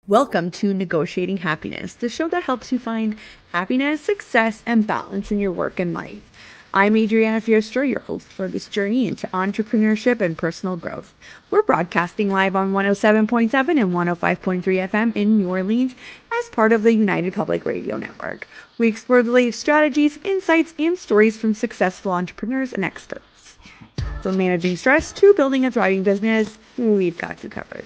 Welcome to Negotiating Happiness, the show that helps you find happiness, success, and balance in your work and life. I'm Adriana, your host for this journey into entrepreneurship and personal growth. We're broadcasting live on 107.7 and 105.3 FM in New Orleans as part of the United Public Radio Network. We explore the latest strategies, insights, and stories from successful entrepreneurs and experts. From managing stress to building a thriving business, we've got you covered.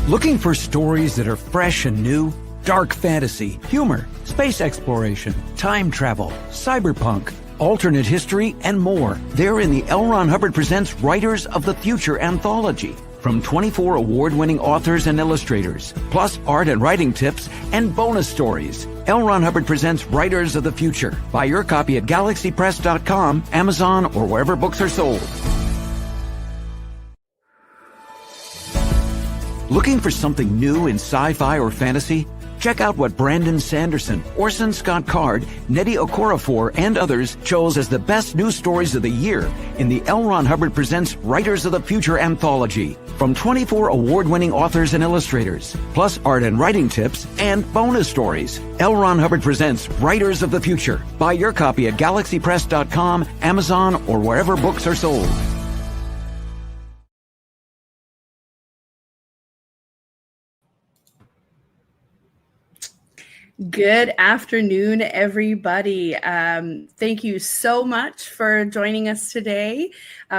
Looking for stories that are fresh and new? Dark fantasy, humor, space exploration, time travel, cyberpunk, alternate history, and more. They're in the L. Ron Hubbard Presents Writers of the Future anthology. From 24 award-winning authors and illustrators, plus art and writing tips and bonus stories. L. Ron Hubbard Presents Writers of the Future. Buy your copy at galaxypress.com, Amazon, or wherever books are sold. Looking for something new in sci-fi or fantasy? Check out what Brandon Sanderson, Orson Scott Card, Nnedi Okorafor, and others chose as the best news stories of the year in the L. Ron Hubbard Presents Writers of the Future anthology. From 24 award-winning authors and illustrators, plus art and writing tips and bonus stories. L. Ron Hubbard Presents Writers of the Future. Buy your copy at galaxypress.com, Amazon, or wherever books are sold. Good afternoon, everybody. Thank you so much for joining us today.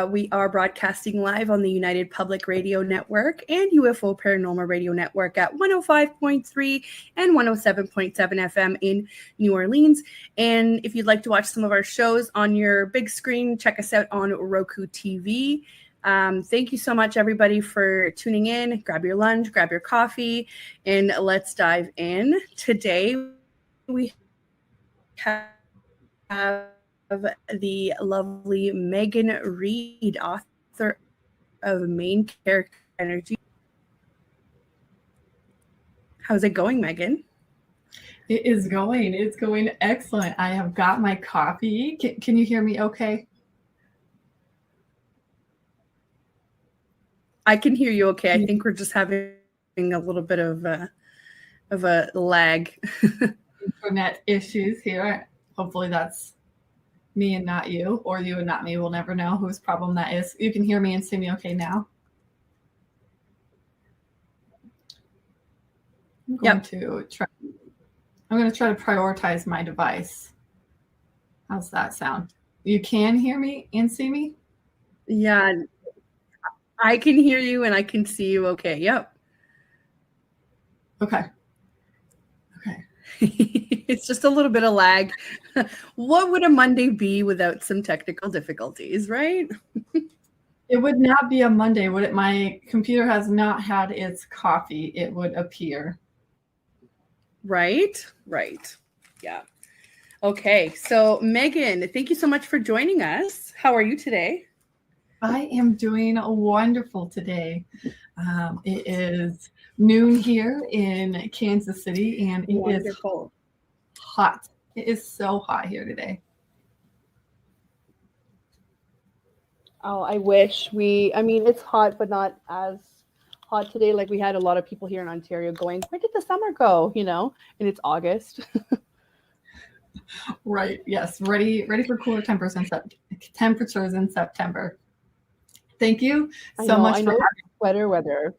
We are broadcasting live on the United Public Radio Network and UFO Paranormal Radio Network at 105.3 and 107.7 FM in New Orleans. And if you'd like to watch some of our shows on your big screen, check us out on Roku TV. Thank you so much, everybody, for tuning in. Grab your lunch, grab your coffee, and let's dive in. Today, we have the lovely Megan Reed, author of Main Character Energy. How's it going, Megan? It is going. It's going excellent. I have got my coffee. Can you hear me okay? I can hear you okay. I think we're just having a little bit of a lag. Internet issues here. Hopefully that's me and not you, or you and not me. We'll never know whose problem that is. You can hear me and see me okay now? I'm going to try to prioritize my device. How's that sound? You can hear me and see me? Yeah. I can hear you and I can see you okay. Yep. Okay. It's just a little bit of lag. What would a Monday be without some technical difficulties, right? It would not be a Monday, would it? My computer has not had its coffee, it would appear. Right. Yeah. Okay. So Megan, thank you so much for joining us. How are you today? I am doing wonderful today. It is noon here in Kansas City, and it is hot. It is so hot here today. Oh, I wish it's hot, but not as hot today. Like we had a lot of people here in Ontario going, where did the summer go? And it's August. Right. Yes. Ready for cooler temperatures in September. Thank you so much for sweater weather.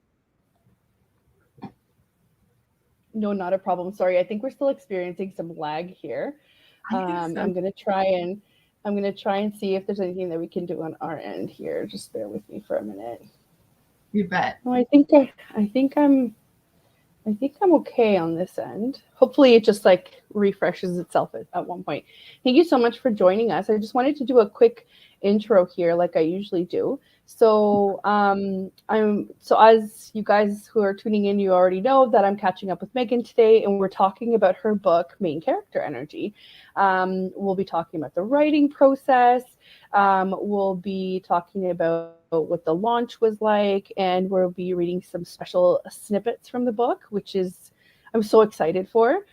No, not a problem. Sorry, I think we're still experiencing some lag here. I'm gonna try and see if there's anything that we can do on our end here. Just bear with me for a minute. You bet. No, I think I'm okay on this end. Hopefully it just like refreshes itself at one point. Thank you so much for joining us. I just wanted to do a quick intro here like I usually do. So as you guys who are tuning in, you already know that I'm catching up with Megan today, and we're talking about her book, Main Character Energy. We'll be talking about the writing process. We'll be talking about what the launch was like, and we'll be reading some special snippets from the book, which I'm so excited for.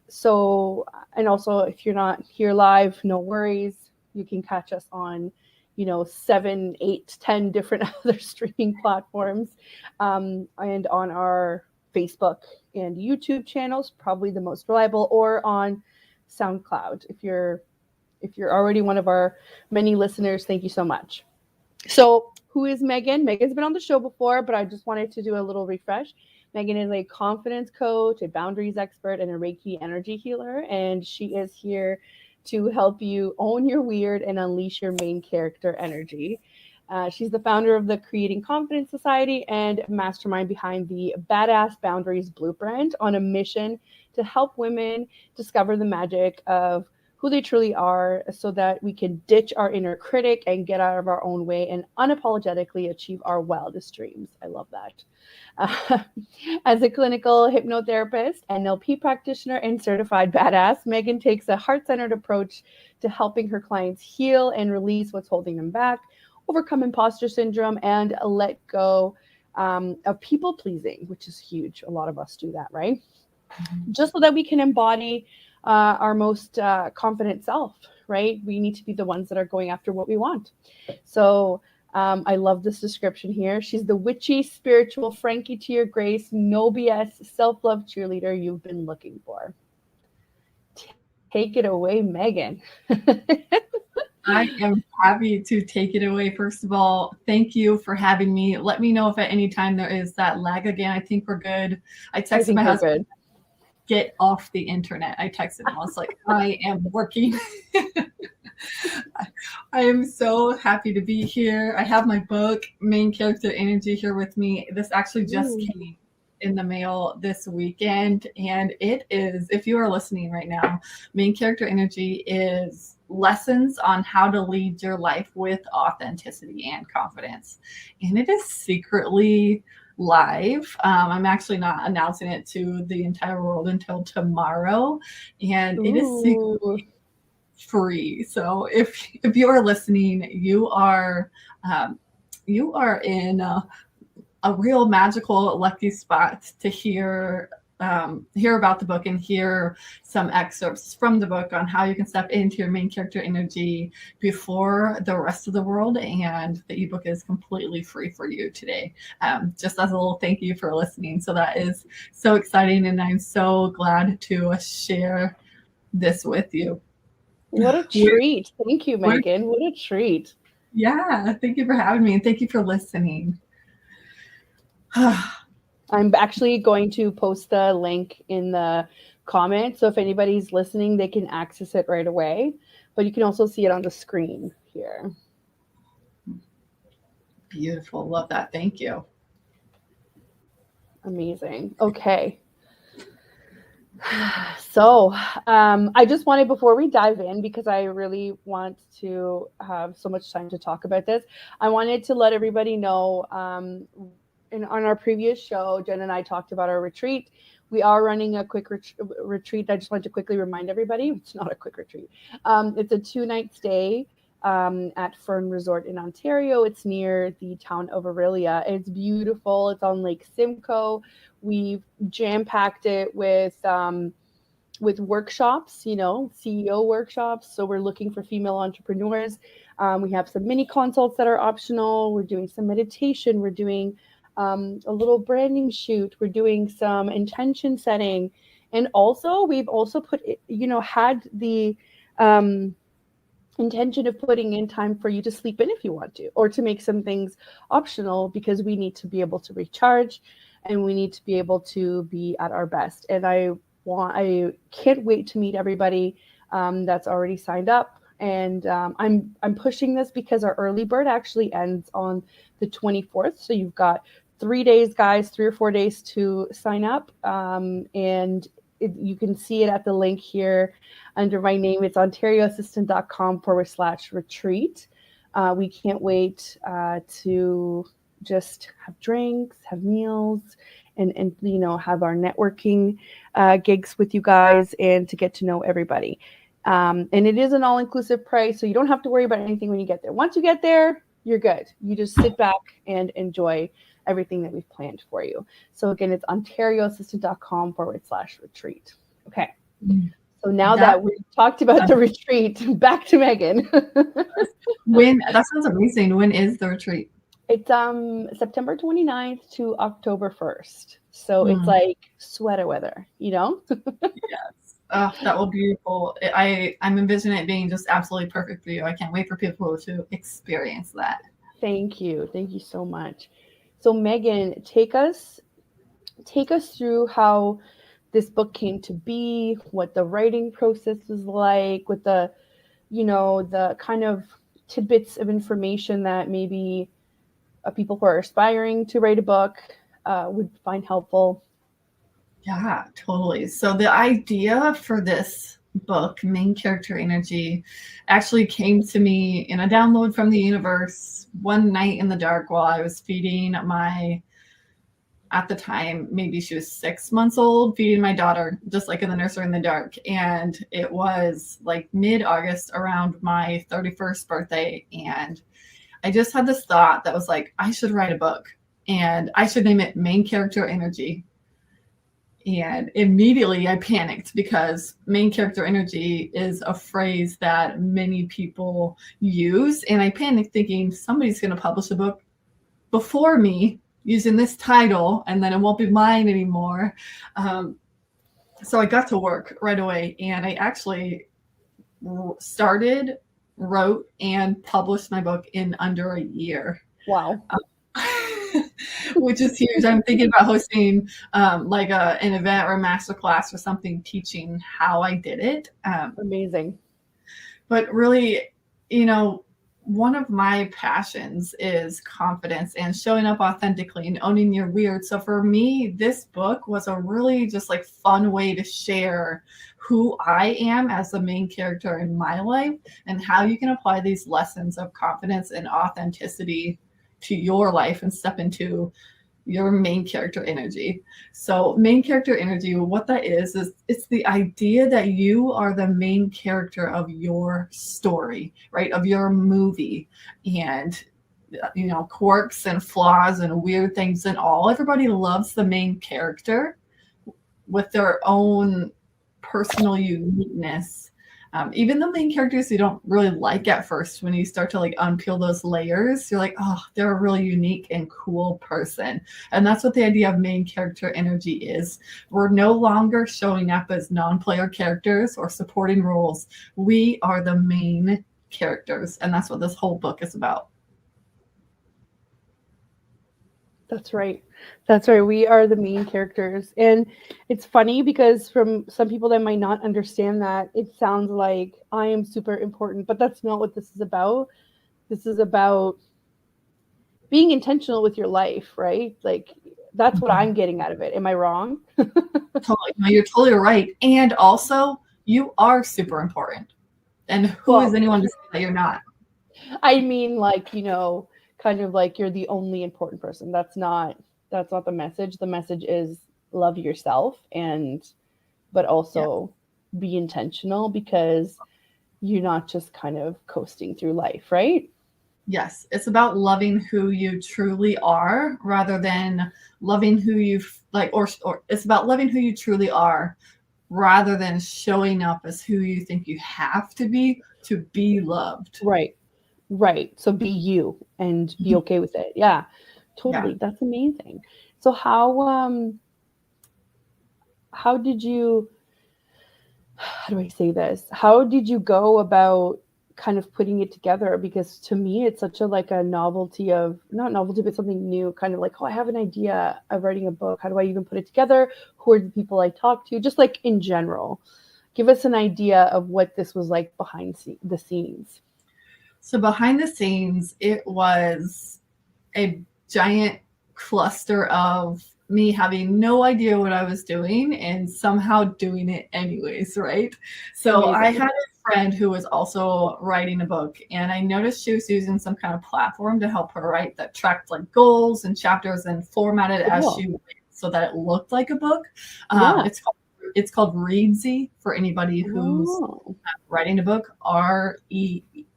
So, and also if you're not here live, no worries. You can catch us on, 7, 8, 10 different other streaming platforms, and on our Facebook and YouTube channels, probably the most reliable, or on SoundCloud. If you're already one of our many listeners, thank you so much. So who is Megan? Megan's been on the show before, but I just wanted to do a little refresh. Megan is a confidence coach, a boundaries expert, and a Reiki energy healer. And she is here to help you own your weird and unleash your main character energy. She's the founder of the Creating Confidence Society and mastermind behind the Badass Boundaries Blueprint, on a mission to help women discover the magic of who they truly are, so that we can ditch our inner critic and get out of our own way and unapologetically achieve our wildest dreams. I love that. As a clinical hypnotherapist, NLP practitioner, and certified badass, Megan takes a heart-centered approach to helping her clients heal and release what's holding them back, overcome imposter syndrome, and let go of people pleasing, which is huge. A lot of us do that, right? Just so that we can embody our most confident self, right? We need to be the ones that are going after what we want. So I love this description here. She's the witchy, spiritual, Frankie to your grace, no BS, self-love cheerleader you've been looking for. Take it away, Megan. I am happy to take it away. First of all, thank you for having me. Let me know if at any time there is that lag again. I think we're good. I texted my husband, get off the internet. I texted him. I was like, I am working. I am so happy to be here. I have my book, Main Character Energy, here with me. This actually just came in the mail this weekend. And it is, if you are listening right now, Main Character Energy is lessons on how to lead your life with authenticity and confidence. And it is secretly live. I'm actually not announcing it to the entire world until tomorrow, and it is secretly free. So if you are listening, you are in a real magical, lucky spot to hear about the book and hear some excerpts from the book on how you can step into your main character energy before the rest of the world. And the ebook is completely free for you today, just as a little thank you for listening. So that is so exciting, and I'm so glad to share this with you. What a treat. Thank you, Megan. What a treat. Yeah, thank you for having me, and thank you for listening. I'm actually going to post the link in the comments. So if anybody's listening, they can access it right away. But you can also see it on the screen here. Beautiful. Love that. Thank you. Amazing. Okay. So I just wanted, before we dive in, because I really want to have so much time to talk about this, I wanted to let everybody know, on our previous show, Jen and I talked about our retreat. We are running a quick retreat. I just wanted to quickly remind everybody, it's not a quick retreat. It's a 2-night stay at Fern Resort in Ontario. It's near the town of Aurelia. It's beautiful. It's on Lake Simcoe. We've jam-packed it with workshops, CEO workshops. So we're looking for female entrepreneurs. We have some mini consults that are optional. We're doing some meditation. We're doing a little branding shoot. We're doing some intention setting. And also we've also had the intention of putting in time for you to sleep in if you want to, or to make some things optional, because we need to be able to recharge and we need to be able to be at our best. And I can't wait to meet everybody that's already signed up. And I'm pushing this because our early bird actually ends on the 24th. So you've got 3 days, guys, 3 or 4 days to sign up. And you can see it at the link here under my name. It's ontarioassistant.com/retreat. We can't wait to just have drinks, have meals, and have our networking gigs with you guys, and to get to know everybody. And it is an all-inclusive price, so you don't have to worry about anything when you get there. Once you get there, you're good. You just sit back and enjoy everything that we've planned for you. So again, it's ontarioassistant.com/retreat. Okay. So now that we've talked about the retreat, back to Megan. That sounds amazing. When is the retreat? It's September 29th to October 1st. So it's like sweater weather, you know? Yes. Oh, that will be beautiful. I'm envisioning it being just absolutely perfect for you. I can't wait for people to experience that. Thank you. Thank you so much. So Megan, take us through how this book came to be, what the writing process was like, with the, you know, the kind of tidbits of information that maybe people who are aspiring to write a book would find helpful. Yeah, totally. So the idea for this book, Main Character Energy, actually came to me in a download from the universe one night in the dark while I was feeding at the time, maybe she was 6 months old, feeding my daughter, just like in the nursery in the dark. And it was like mid-August, around my 31st birthday. And I just had this thought that was like, I should write a book and I should name it Main Character Energy. And immediately I panicked because main character energy is a phrase that many people use. And I panicked thinking somebody's going to publish a book before me using this title, and then it won't be mine anymore. So I got to work right away, and I actually started, wrote, and published my book in under a year. Wow. Which is huge. I'm thinking about hosting like an event or a masterclass or something, teaching how I did it. Amazing. But really, you know, one of my passions is confidence and showing up authentically and owning your weird. So for me, this book was a really just like fun way to share who I am as the main character in my life and how you can apply these lessons of confidence and authenticity to your life and step into your main character energy. So main character energy, what that is it's the idea that you are the main character of your story, right? Of your movie. And, you know, quirks and flaws and weird things and all. Everybody loves the main character with their own personal uniqueness. Even the main characters you don't really like at first, when you start to like unpeel those layers, you're like, oh, they're a really unique and cool person. And that's what the idea of main character energy is. We're no longer showing up as non-player characters or supporting roles. We are the main characters. And that's what this whole book is about. That's right. That's right. We are the main characters. And it's funny because from some people that might not understand that, it sounds like I am super important, but that's not what this is about. This is about being intentional with your life, right? Like that's what I'm getting out of it. Am I wrong? Totally. No, you're totally right. And also, you are super important. And who is anyone to say that you're not? I mean, like, you know, kind of like you're the only important person. That's not the message. The message is love yourself but also be intentional, because you're not just kind of coasting through life, right? Yes. It's about loving who you truly are rather than loving who you like, or it's about loving who you truly are rather than showing up as who you think you have to be loved. Right. So be you and be okay with it. Yeah, totally. Yeah. That's amazing. So how did you, how do I say this? How did you go about kind of putting it together? Because to me, it's such a, like a novelty of, not novelty, but something new, kind of like, oh, I have an idea of writing a book. How do I even put it together? Who are the people I talk to? Just like in general, give us an idea of what this was like behind the scenes. So behind the scenes, it was a giant cluster of me having no idea what I was doing and somehow doing it anyways, right? So amazing. I had a friend who was also writing a book, and I noticed she was using some kind of platform to help her write that tracked like goals and chapters and formatted as she went so that it looked like a book. It's called Reedsy for anybody who's writing a book, REEDSY.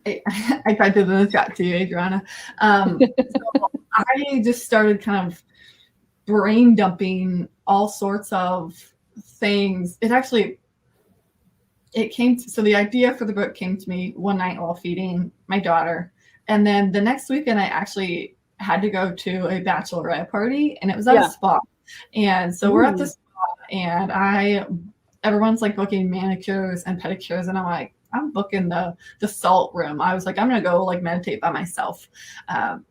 I tried to do the chat to you, Adriana. So I just started kind of brain dumping all sorts of things. So the idea for the book came to me one night while feeding my daughter. And then the next weekend, I actually had to go to a bachelorette party, and it was at a spa. And so we're at the spa, and everyone's like booking manicures and pedicures. And I'm like, I'm booking the salt room. I was like, I'm going to go like meditate by myself. And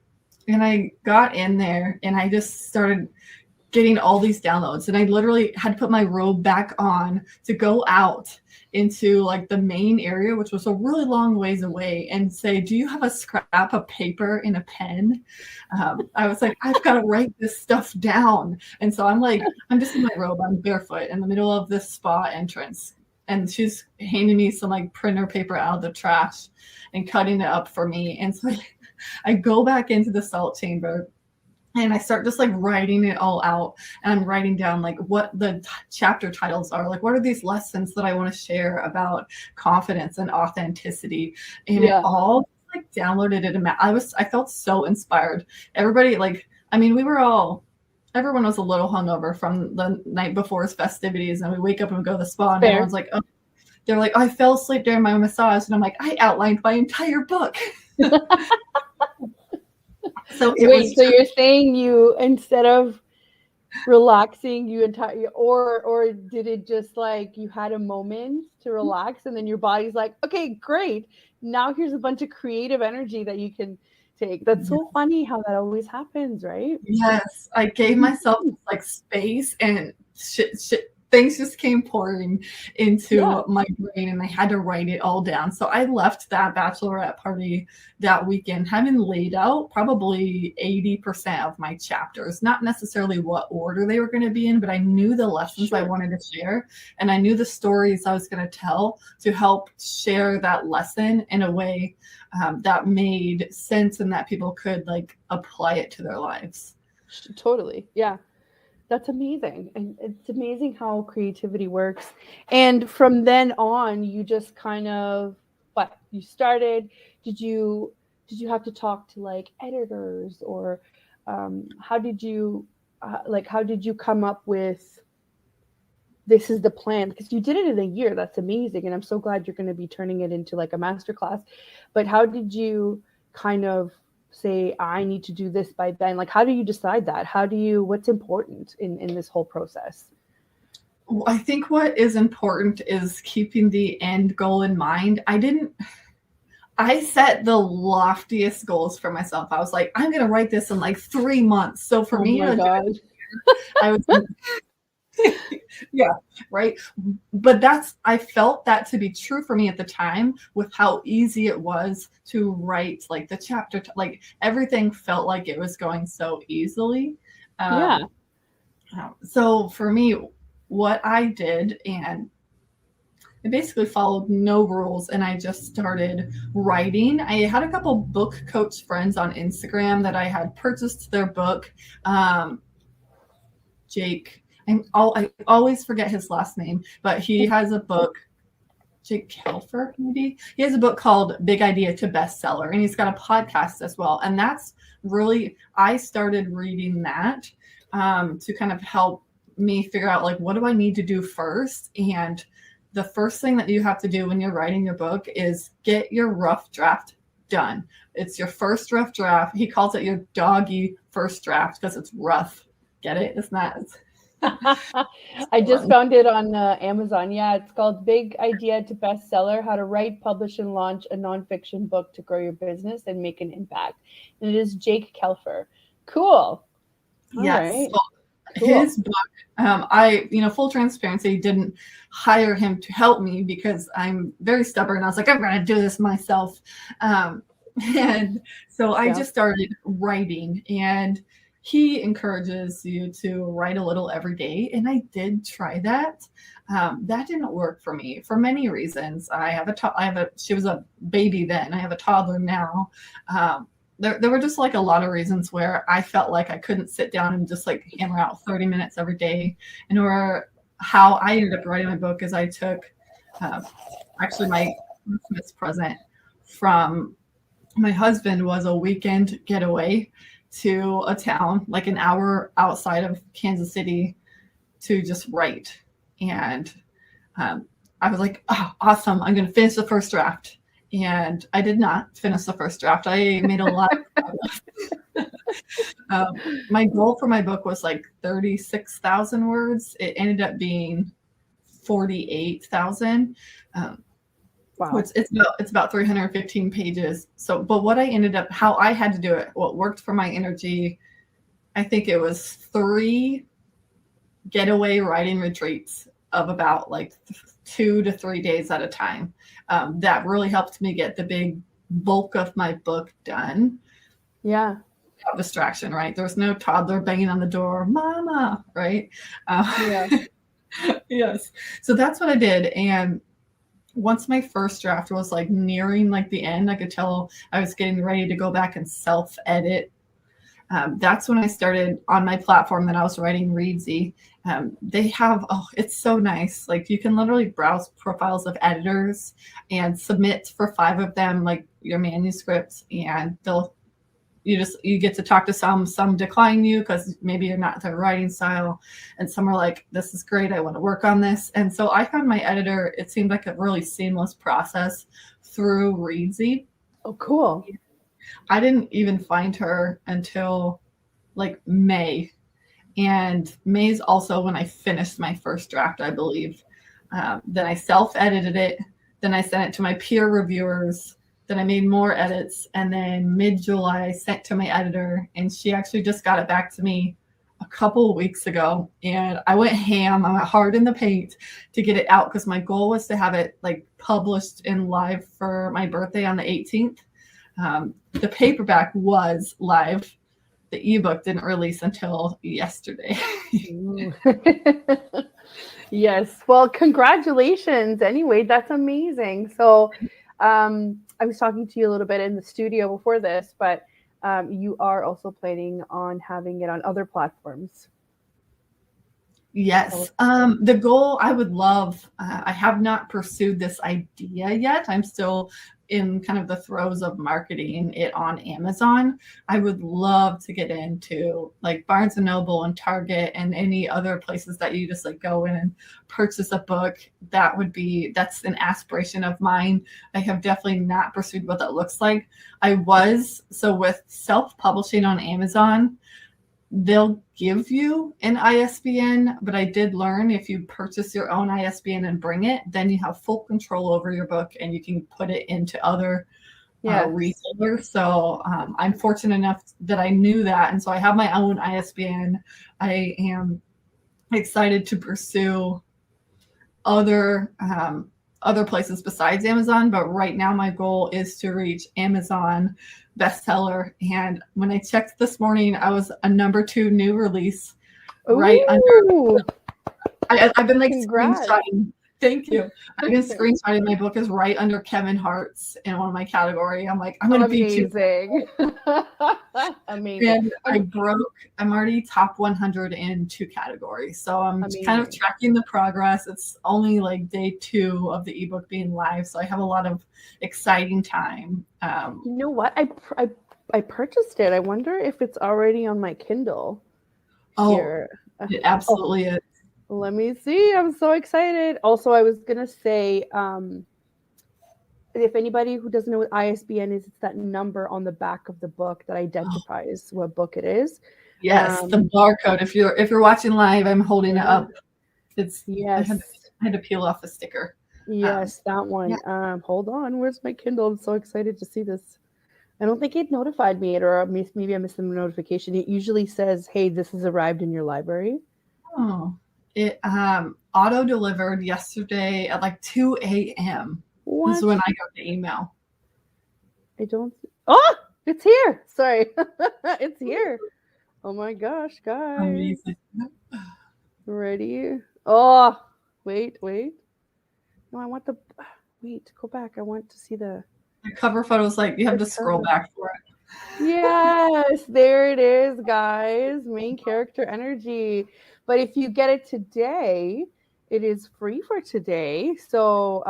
I got in there and I just started getting all these downloads, and I literally had to put my robe back on to go out into like the main area, which was a really long ways away, and say, do you have a scrap of paper and a pen? I was like, I've got to write this stuff down. And so I'm just in my robe, I'm barefoot in the middle of this spa entrance, and she's handing me some like printer paper out of the trash and cutting it up for me. And so I go back into the salt chamber, and I start just like writing it all out, and I'm writing down like what the chapter titles are, like what are these lessons that I want to share about confidence and authenticity, and it all like downloaded it. I felt so inspired. Everybody everyone was a little hungover from the night before's festivities, and we wake up and we go to the spa, and everyone's like, oh, they're like, I fell asleep during my massage, and I'm like, I outlined my entire book. So you're saying you, instead of relaxing, or did it just like you had a moment to relax and then your body's like, okay, great, now here's a bunch of creative energy that you can take? That's so funny how that always happens, right? Yes, I gave myself like space, and things just came pouring into my brain, and I had to write it all down. So I left that bachelorette party that weekend having laid out probably 80% of my chapters, not necessarily what order they were going to be in, but I knew the lessons I wanted to share, and I knew the stories I was going to tell to help share that lesson in a way that made sense and that people could like apply it to their lives. Totally. Yeah. That's amazing. And it's amazing how creativity works. And from then on, you just kind of, you started, did you have to talk to like editors, or how did you come up with, this is the plan? Because you did it in a year. That's amazing. And I'm so glad you're going to be turning it into like a masterclass. But how did you kind of say, I need to do this by then? Like, how do you decide that? What's important in this whole process? Well, I think what is important is keeping the end goal in mind. I set the loftiest goals for myself. I was like, I'm going to write this in like 3 months. So for me, I was yeah, right. But I felt that to be true for me at the time, with how easy it was to write like the chapter, like everything felt like it was going so easily. So for me, what I did, and I basically followed no rules, and I just started writing. I had a couple book coach friends on Instagram that I had purchased their book. Jake, I always forget his last name, but he has a book, Jake Kelfer, maybe. He has a book called Big Idea to Bestseller, and he's got a podcast as well. And that's really, I started reading that to kind of help me figure out, like, what do I need to do first? And the first thing that you have to do when you're writing your book is get your rough draft done. It's your first rough draft. He calls it your doggy first draft because it's rough. Get it? It's not. I just found it on Amazon. Yeah, it's called Big Idea to Bestseller: How to Write, Publish, and Launch a Nonfiction Book to Grow Your Business and Make an Impact. And it is Jake Kelfer. Cool. Yes. Right. Cool. His book, full transparency, didn't hire him to help me because I'm very stubborn. I was like, I'm going to do this myself. And so I just started writing, and he encourages you to write a little every day. And I did try that. That didn't work for me for many reasons. She was a baby then. I have a toddler now. There were just like a lot of reasons where I felt like I couldn't sit down and just like hammer out 30 minutes every day. And how I ended up writing my book is I took actually my Christmas present from my husband was a weekend getaway to a town like an hour outside of Kansas City to just write. And I was like, oh, awesome. I'm going to finish the first draft. And I did not finish the first draft. I made a lot of progress. My goal for my book was like 36,000 words. It ended up being 48,000. Wow. It's about 315 pages. So, but what I ended up, how I had to do it, what worked for my energy, I think it was 3 getaway writing retreats of about like 2 to 3 days at a time. That really helped me get the big bulk of my book done. Yeah. Without distraction, right? There's no toddler banging on the door, mama, right? Yeah. Yes. So that's what I did. And once my first draft was like nearing like the end, I could tell I was getting ready to go back and self-edit. That's when I started on my platform that I was writing, Reedsy. They have, it's so nice. Like you can literally browse profiles of editors and submit for 5 of them, like your manuscripts, and you get to talk to some decline you because maybe you're not their writing style, and some are like, this is great, I want to work on this. And so I found my editor, it seemed like a really seamless process through Reedsy. Oh, cool. I didn't even find her until like May. And May's also when I finished my first draft, I believe. Then I self-edited it. Then I sent it to my peer reviewers. Then I made more edits. And then mid-July, I sent to my editor. And she actually just got it back to me a couple of weeks ago. And I went ham. I went hard in the paint to get it out because my goal was to have it like published in live for my birthday on the 18th. The paperback was live. The ebook didn't release until yesterday. Yes. Well, congratulations. Anyway, that's amazing. So I was talking to you a little bit in the studio before this, but you are also planning on having it on other platforms. Yes. The goal, I would love, I have not pursued this idea yet. I'm still in kind of the throes of marketing it on Amazon. I would love to get into like Barnes and Noble and Target and any other places that you just like go in and purchase a book. That's an aspiration of mine. I have definitely not pursued what that looks like. So with self-publishing on Amazon, they'll give you an ISBN, but I did learn if you purchase your own ISBN and bring it, then you have full control over your book and you can put it into other retailers. So I'm fortunate enough that I knew that. And so I have my own ISBN. I am excited to pursue other places besides Amazon, but right now my goal is to reach Amazon bestseller. And when I checked this morning, I was a #2 new release. Ooh. Right under. I've been like Congrats. screenshotting. Thank you. I've been screenshotting. My book is right under Kevin Hart's in one of my category. I'm like, I'm going to be amazing. Amazing. And I'm already top 100 in 2 categories. So I'm kind of tracking the progress. It's only like day 2 of the ebook being live. So I have a lot of exciting time. You know what? I purchased it. I wonder if it's already on my Kindle. Here. It absolutely is. Let me see. I'm so excited. Also, I was going to say, if anybody who doesn't know what ISBN is, it's that number on the back of the book that identifies what book it is. Yes, the barcode. If you're watching live, I'm holding it up. Yes. I had to peel off a sticker. Yes, that one. Yeah. Hold on. Where's my Kindle? I'm so excited to see this. I don't think it notified me, or maybe I missed the notification. It usually says, "Hey, this has arrived in your library." Oh. It auto delivered yesterday at like 2 a.m. This is when I got the email. Oh, it's here. Sorry. It's here. Oh my gosh, guys. Amazing. Ready? Oh, wait. No, go back. I want to see the cover photo is like, you have to scroll back for it. Yes, there it is, guys. Main character energy. But if you get it today, it is free for today. So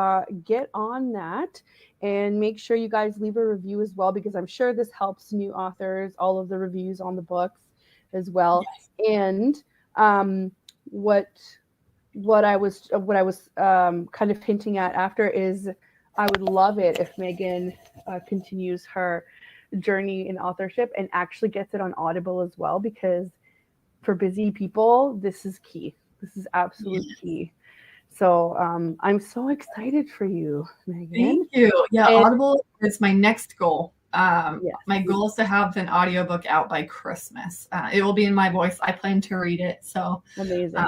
get on that. And make sure you guys leave a review as well, because I'm sure this helps new authors, all of the reviews on the books as well. Yes. And what I was kind of hinting at after is, I would love it if Megan continues her journey in authorship and actually gets it on Audible as well, because for busy people, this is key. This is absolute key. So I'm so excited for you, Megan. Thank you. Yeah, and Audible is my next goal. My goal is to have an audiobook out by Christmas. It will be in my voice. I plan to read it. So amazing.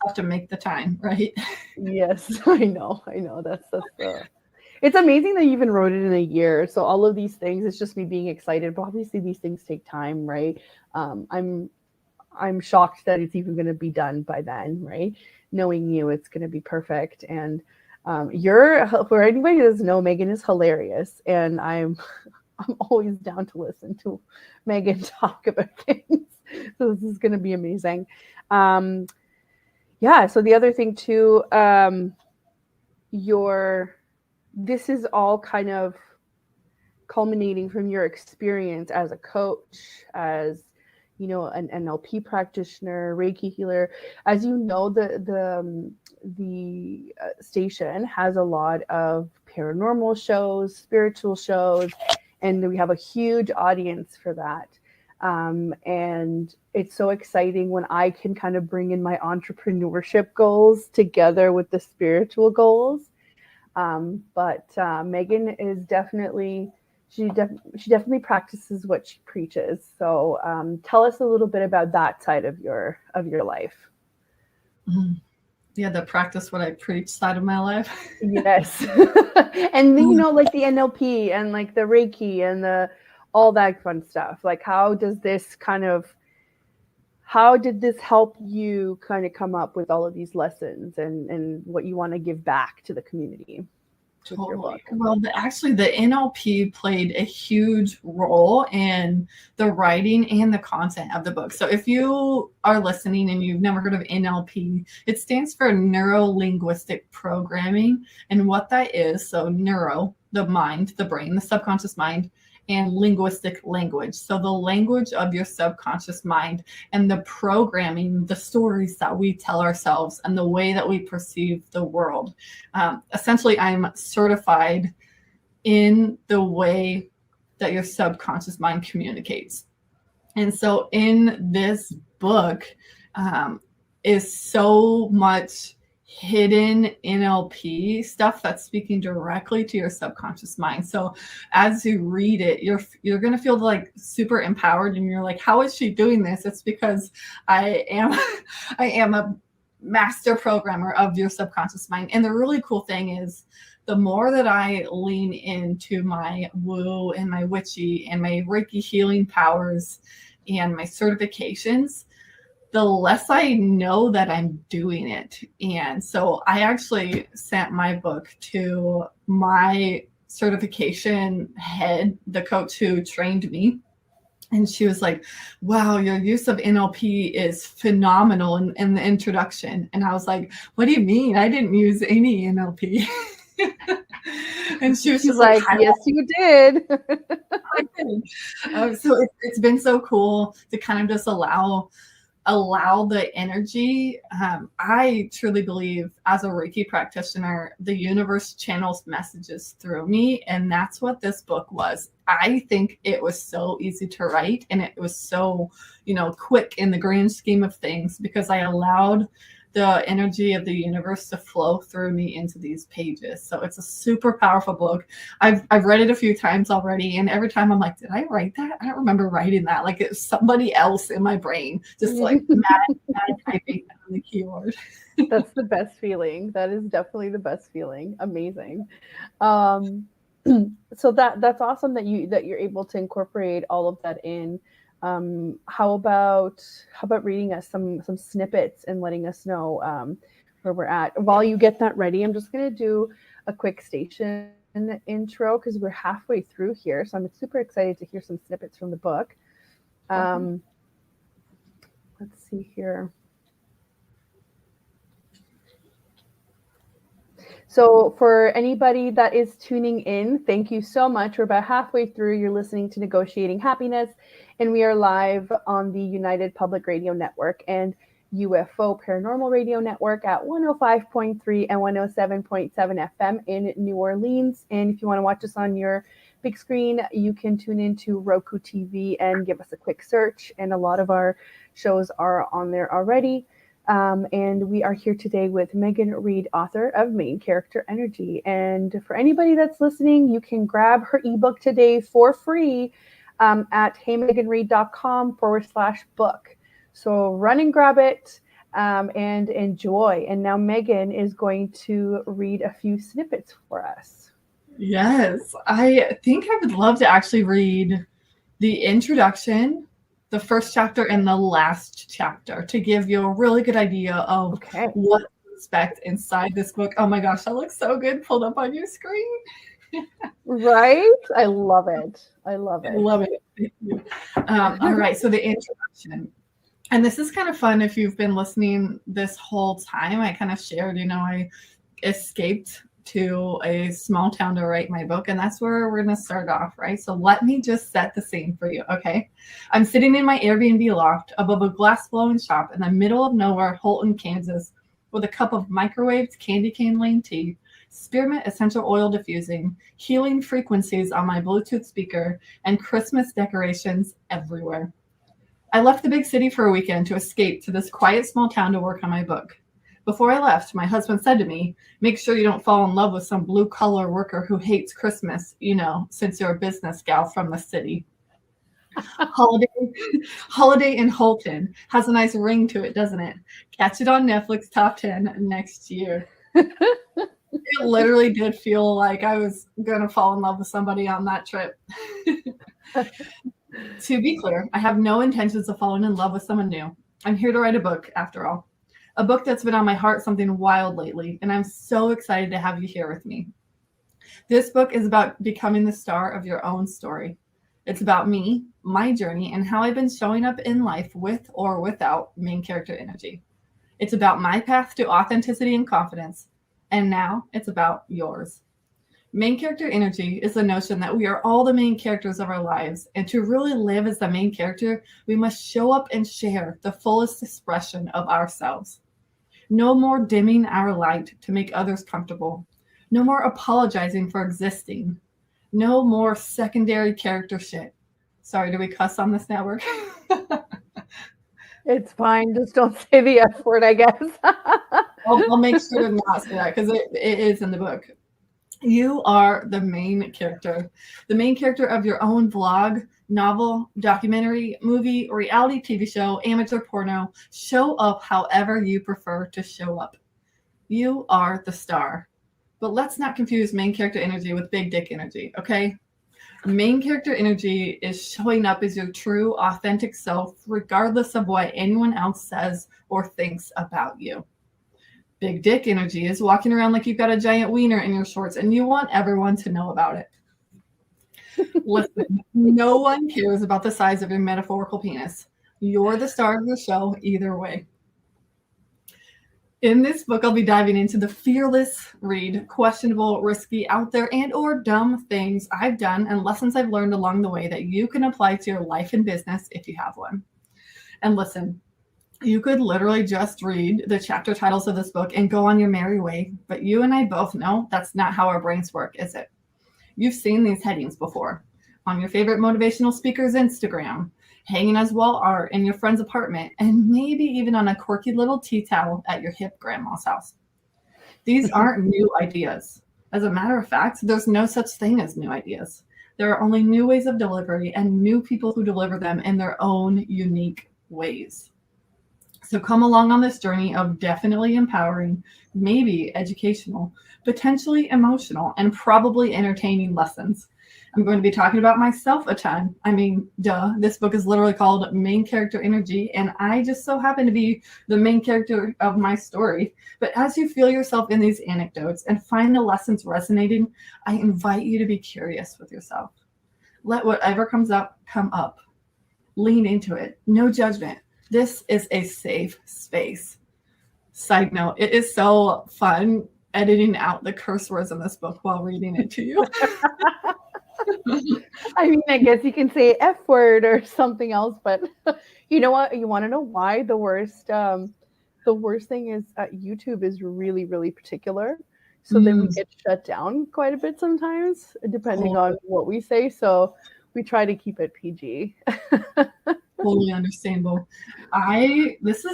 Have to make the time, right? Yes, I know. That's it's amazing that you even wrote it in a year. So all of these things, it's just me being excited. But obviously these things take time, right? I'm shocked that it's even going to be done by then, right? Knowing you, it's going to be perfect. And for anybody who doesn't know, Megan is hilarious, and I'm always down to listen to Megan talk about things. So this is going to be amazing. Yeah. So the other thing too, this is all kind of culminating from your experience as a coach, as an NLP practitioner, Reiki healer. As you know, the station has a lot of paranormal shows, spiritual shows, and we have a huge audience for that. And it's so exciting when I can kind of bring in my entrepreneurship goals together with the spiritual goals. But Megan is definitely, she definitely practices what she preaches. So tell us a little bit about that side of your life. Yeah, the practice what I preach side of my life. Yes. And like the NLP and like the Reiki and all that fun stuff. Like how did this help you kind of come up with all of these lessons and what you want to give back to the community? Totally. Well, actually, the NLP played a huge role in the writing and the content of the book. So if you are listening and you've never heard of NLP, it stands for neuro-linguistic programming. And what that is, so neuro, the mind, the brain, the subconscious mind, and linguistic language. So the language of your subconscious mind and the programming, the stories that we tell ourselves and the way that we perceive the world. Essentially, I'm certified in the way that your subconscious mind communicates. And so in this book is so much hidden NLP stuff that's speaking directly to your subconscious mind. So as you read it, you're going to feel like super empowered, and you're like, how is she doing this? It's because I am a master programmer of your subconscious mind. And the really cool thing is, the more that I lean into my woo and my witchy and my Reiki healing powers and my certifications, the less I know that I'm doing it. And so I actually sent my book to my certification head, the coach who trained me. And she was like, wow, your use of NLP is phenomenal in the introduction. And I was like, what do you mean? I didn't use any NLP. And she was just like, yes, you did. I did. So it's been so cool to kind of just allow the energy. I truly believe as a Reiki practitioner, the universe channels messages through me. And that's what this book was. I think it was so easy to write, and it was so, quick in the grand scheme of things, because I allowed the energy of the universe to flow through me into these pages. So it's a super powerful book. I've read it a few times already, and every time I'm like, did I write that? I don't remember writing that. Like, it was somebody else in my brain, just like mad typing on the keyboard. That's the best feeling. That is definitely the best feeling. Amazing. So that's awesome that you're able to incorporate all of that in. How about reading us some snippets and letting us know where we're at? While you get that ready, I'm just going to do a quick station intro because we're halfway through here. So I'm super excited to hear some snippets from the book. Let's see here. So for anybody that is tuning in, thank you so much. We're about halfway through. You're listening to Negotiating Happiness, and we are live on the United Public Radio Network and UFO Paranormal Radio Network at 105.3 and 107.7 FM in New Orleans. And if you want to watch us on your big screen, you can tune into Roku TV and give us a quick search. And a lot of our shows are on there already. And we are here today with Megan Reed, author of Main Character Energy. And for anybody that's listening, you can grab her ebook today for free at heymeganreed.com/book. So run and grab it and enjoy. And now Megan is going to read a few snippets for us. Yes, I think I would love to actually read the introduction, the first chapter, and the last chapter to give you a really good idea of what to expect inside this book. Oh my gosh, that looks so good pulled up on your screen. Right? I love it. I love it. I love it. Thank you. All right, so the introduction. And this is kind of fun if you've been listening this whole time. I kind of shared, I escaped to a small town to write my book, and that's where we're going to start off, right? So let me just set the scene for you, okay? I'm sitting in my Airbnb loft above a glass-blowing shop in the middle of nowhere, Holton, Kansas, with a cup of microwaved candy cane lane tea, spearmint essential oil diffusing, healing frequencies on my Bluetooth speaker, and Christmas decorations everywhere. I left the big city for a weekend to escape to this quiet small town to work on my book. Before I left, my husband said to me, make sure you don't fall in love with some blue-collar worker who hates Christmas, since you're a business gal from the city. Holiday in Holton has a nice ring to it, doesn't it? Catch it on Netflix Top 10 next year. It literally did feel like I was going to fall in love with somebody on that trip. To be clear, I have no intentions of falling in love with someone new. I'm here to write a book, after all. A book that's been on my heart something wild lately, and I'm so excited to have you here with me. This book is about becoming the star of your own story. It's about me, my journey, and how I've been showing up in life with or without main character energy. It's about my path to authenticity and confidence, and now it's about yours. Main character energy is the notion that we are all the main characters of our lives, and to really live as the main character, we must show up and share the fullest expression of ourselves. No more dimming our light to make others comfortable. No more apologizing for existing. No more secondary character shit. Sorry, do we cuss on this network? It's fine. Just don't say the F word, I guess. I'll make sure to not say that because it is in the book. You are the main character of your own vlog, novel, documentary, movie, reality TV show, amateur porno. Show up however you prefer to show up. You are the star. But let's not confuse main character energy with big dick energy, okay? Main character energy is showing up as your true, authentic self, regardless of what anyone else says or thinks about you. Big dick energy is walking around like you've got a giant wiener in your shorts and you want everyone to know about it. Listen, no one cares about the size of your metaphorical penis. You're the star of the show either way. In this book, I'll be diving into the fearless read, questionable, risky, out there, and or dumb things I've done and lessons I've learned along the way that you can apply to your life and business if you have one. And listen, you could literally just read the chapter titles of this book and go on your merry way, but you and I both know that's not how our brains work, is it? You've seen these headings before on your favorite motivational speaker's Instagram, hanging as wall art in your friend's apartment, and maybe even on a quirky little tea towel at your hip grandma's house. These aren't new ideas. As a matter of fact, there's no such thing as new ideas. There are only new ways of delivery and new people who deliver them in their own unique ways. So come along on this journey of definitely empowering, maybe educational, potentially emotional, and probably entertaining lessons. I'm going to be talking about myself a ton. I mean, duh, this book is literally called Main Character Energy, and I just so happen to be the main character of my story. But as you feel yourself in these anecdotes and find the lessons resonating, I invite you to be curious with yourself. Let whatever comes up, come up. Lean into it. No judgment. This is a safe space. Side note, it is so fun editing out the curse words in this book while reading it to you. I mean, I guess you can say F word or something else, but you know what? You want to know why the worst thing is YouTube is really, really particular. So then we get shut down quite a bit sometimes, depending on what we say. So we try to keep it PG. Totally understandable. This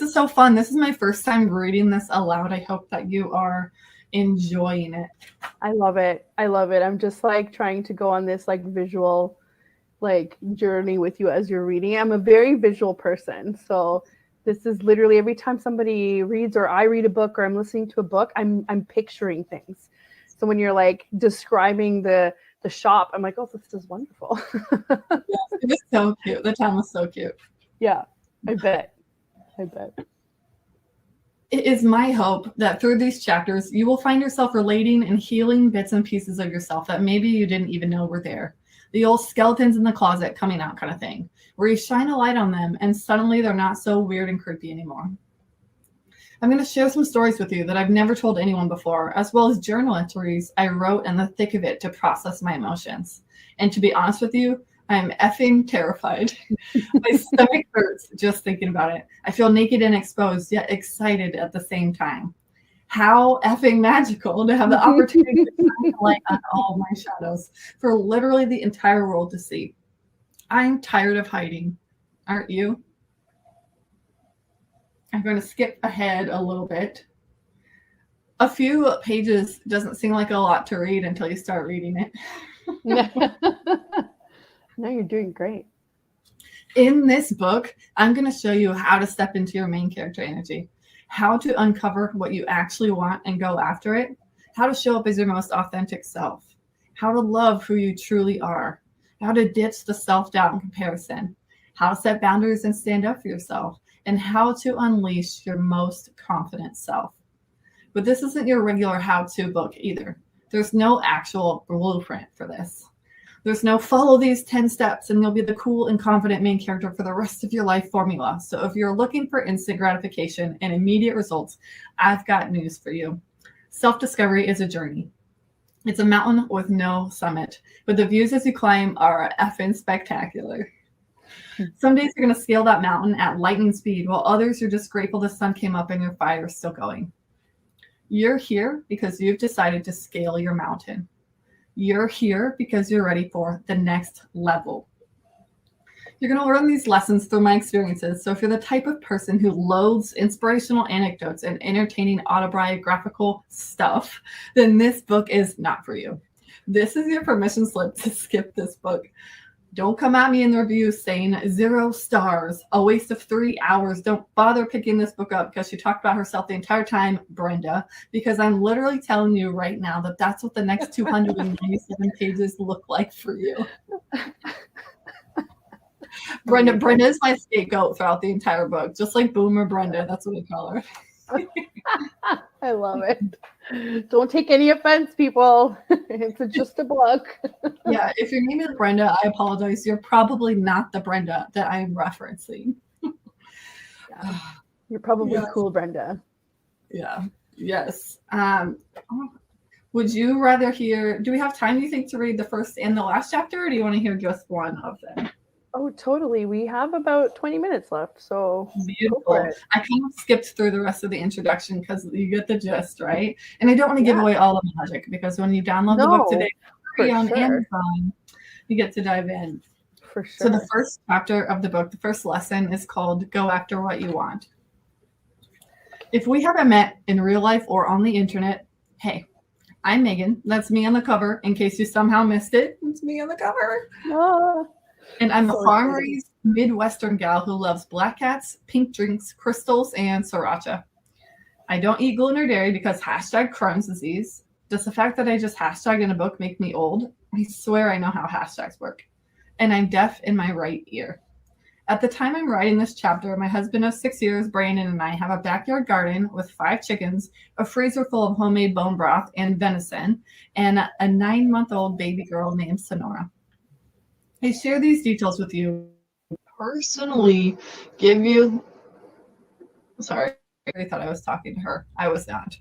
is so fun. This is my first time reading this aloud. I hope that you are enjoying it. I love it. I'm just like trying to go on this like visual like journey with you as you're reading. I'm a very visual person. So this is literally every time somebody reads or I read a book or I'm listening to a book, I'm picturing things. So when you're like describing the shop, I'm like, oh, this is wonderful. Yes, it was so cute. The town was so cute. Yeah, I bet. It is my hope that through these chapters, you will find yourself relating and healing bits and pieces of yourself that maybe you didn't even know were there. The old skeletons in the closet coming out kind of thing, where you shine a light on them and suddenly they're not so weird and creepy anymore. I'm going to share some stories with you that I've never told anyone before, as well as journal entries I wrote in the thick of it to process my emotions. And to be honest with you, I'm effing terrified. My stomach hurts just thinking about it. I feel naked and exposed, yet excited at the same time. How effing magical to have the opportunity to shine a light on all my shadows for literally the entire world to see. I'm tired of hiding. Aren't you? I'm going to skip ahead a little bit. A few pages doesn't seem like a lot to read until you start reading it. No, you're doing great. In this book, I'm going to show you how to step into your main character energy, how to uncover what you actually want and go after it, how to show up as your most authentic self, how to love who you truly are, how to ditch the self-doubt and comparison, how to set boundaries and stand up for yourself, and how to unleash your most confident self. But this isn't your regular how-to book either. There's no actual blueprint for this. There's no follow these 10 steps and you'll be the cool and confident main character for the rest of your life formula. So if you're looking for instant gratification and immediate results, I've got news for you. Self-discovery is a journey. It's a mountain with no summit, but the views as you climb are effing spectacular. Some days you're going to scale that mountain at lightning speed, while others you're just grateful the sun came up and your fire is still going. You're here because you've decided to scale your mountain. You're here because you're ready for the next level. You're going to learn these lessons through my experiences. So if you're the type of person who loathes inspirational anecdotes and entertaining autobiographical stuff, then this book is not for you. This is your permission slip to skip this book. Don't come at me in the reviews saying 0 stars, a waste of 3 hours. Don't bother picking this book up because she talked about herself the entire time, Brenda, because I'm literally telling you right now that that's what the next 297 pages look like for you. Brenda is my scapegoat throughout the entire book, just like Boomer Brenda. That's what we call her. I love it. Don't take any offense, people. It's just a book. Yeah, if your name is Brenda, I apologize. You're probably not the Brenda that I'm referencing. Yeah. You're probably cool, Brenda. Yeah. Yes. Would you rather hear? Do we have time, do you think, to read the first and the last chapter, or do you want to hear just one of them? Oh, totally. We have about 20 minutes left, so beautiful. I kind of skipped through the rest of the introduction because you get the gist, right? And I don't want to give away all the magic because when you download the book today on Amazon, you get to dive in. For sure. So the first chapter of the book, the first lesson is called Go After What You Want. If we haven't met in real life or on the internet, hey, I'm Megan. That's me on the cover. In case you somehow missed it, it's me on the cover. And I'm a farm-raised Midwestern gal who loves black cats, pink drinks, crystals, and sriracha. I don't eat gluten or dairy because #Crohn's disease. Does the fact that I just hashtagged in a book make me old? I swear I know how hashtags work. And I'm deaf in my right ear. At the time I'm writing this chapter, my husband of 6 years, Brandon, and I have a backyard garden with 5 chickens, a freezer full of homemade bone broth and venison, and a 9-month-old baby girl named Sonora. I share these details with you personally, give you, sorry, I thought I was talking to her. I was not.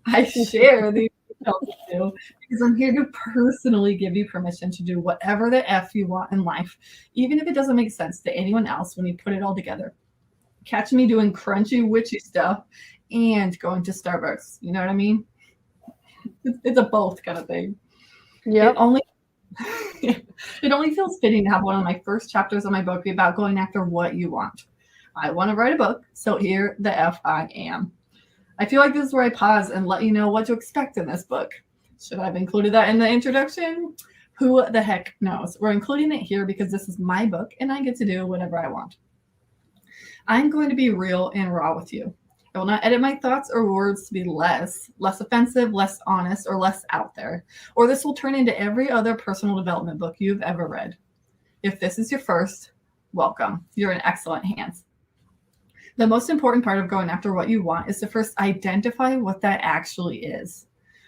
I share these details with you because I'm here to personally give you permission to do whatever the F you want in life, even if it doesn't make sense to anyone else when you put it all together. Catch me doing crunchy, witchy stuff and going to Starbucks. You know what I mean? It's a both kind of thing. Yeah. It only feels fitting to have one of my first chapters of my book be about going after what you want. I want to write a book, so here the F I am. I feel like this is where I pause and let you know what to expect in this book. Should I have included that in the introduction? Who the heck knows? We're including it here because this is my book and I get to do whatever I want. I'm going to be real and raw with you. I will not edit my thoughts or words to be less offensive, less honest, or less out there. Or this will turn into every other personal development book you've ever read. If this is your first, welcome. You're in excellent hands. The most important part of going after what you want is to first identify what that actually is.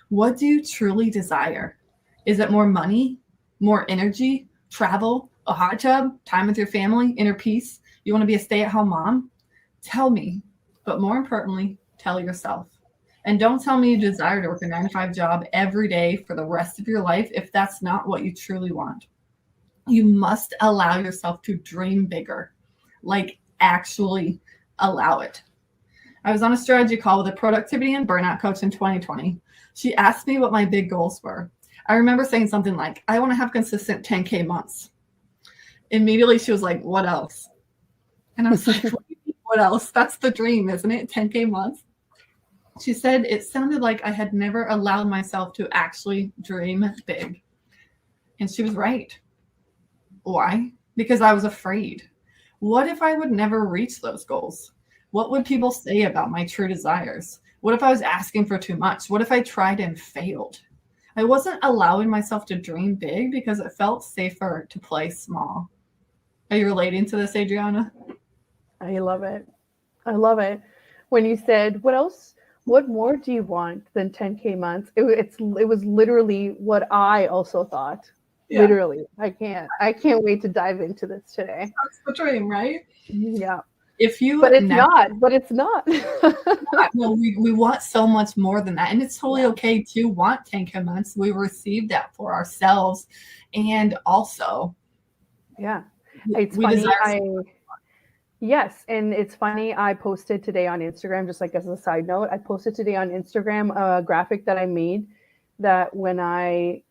What do you truly desire? Is it more money, more energy, travel, a hot tub, time with your family, inner peace? You want to be a stay-at-home mom? Tell me. But more importantly, tell yourself. And don't tell me you desire to work a 9-to-5 job every day for the rest of your life if that's not what you truly want. You must allow yourself to dream bigger, like actually allow it. I was on a strategy call with a productivity and burnout coach in 2020. She asked me what my big goals were. I remember saying something like, I want to have consistent 10K months. Immediately she was like, what else? And I was like, what else? That's the dream, isn't it? 10K months. She said it sounded like I had never allowed myself to actually dream big. And she was right. Why? Because I was afraid. What if I would never reach those goals? What would people say about my true desires? What if I was asking for too much? What if I tried and failed? I wasn't allowing myself to dream big because it felt safer to play small. Are you relating to this, Adriana? I love it. I love it. When you said, what else? What more do you want than 10K months? It was literally what I also thought. Yeah. Literally. I can't wait to dive into this today. That's the dream, right? Yeah. But it's not. No, we want so much more than that. And it's totally okay to want 10K months. We receive that for ourselves. And also, it's funny. Yes, and it's funny. I posted today on Instagram, just like as a side note, I posted today on Instagram a graphic that I made that when I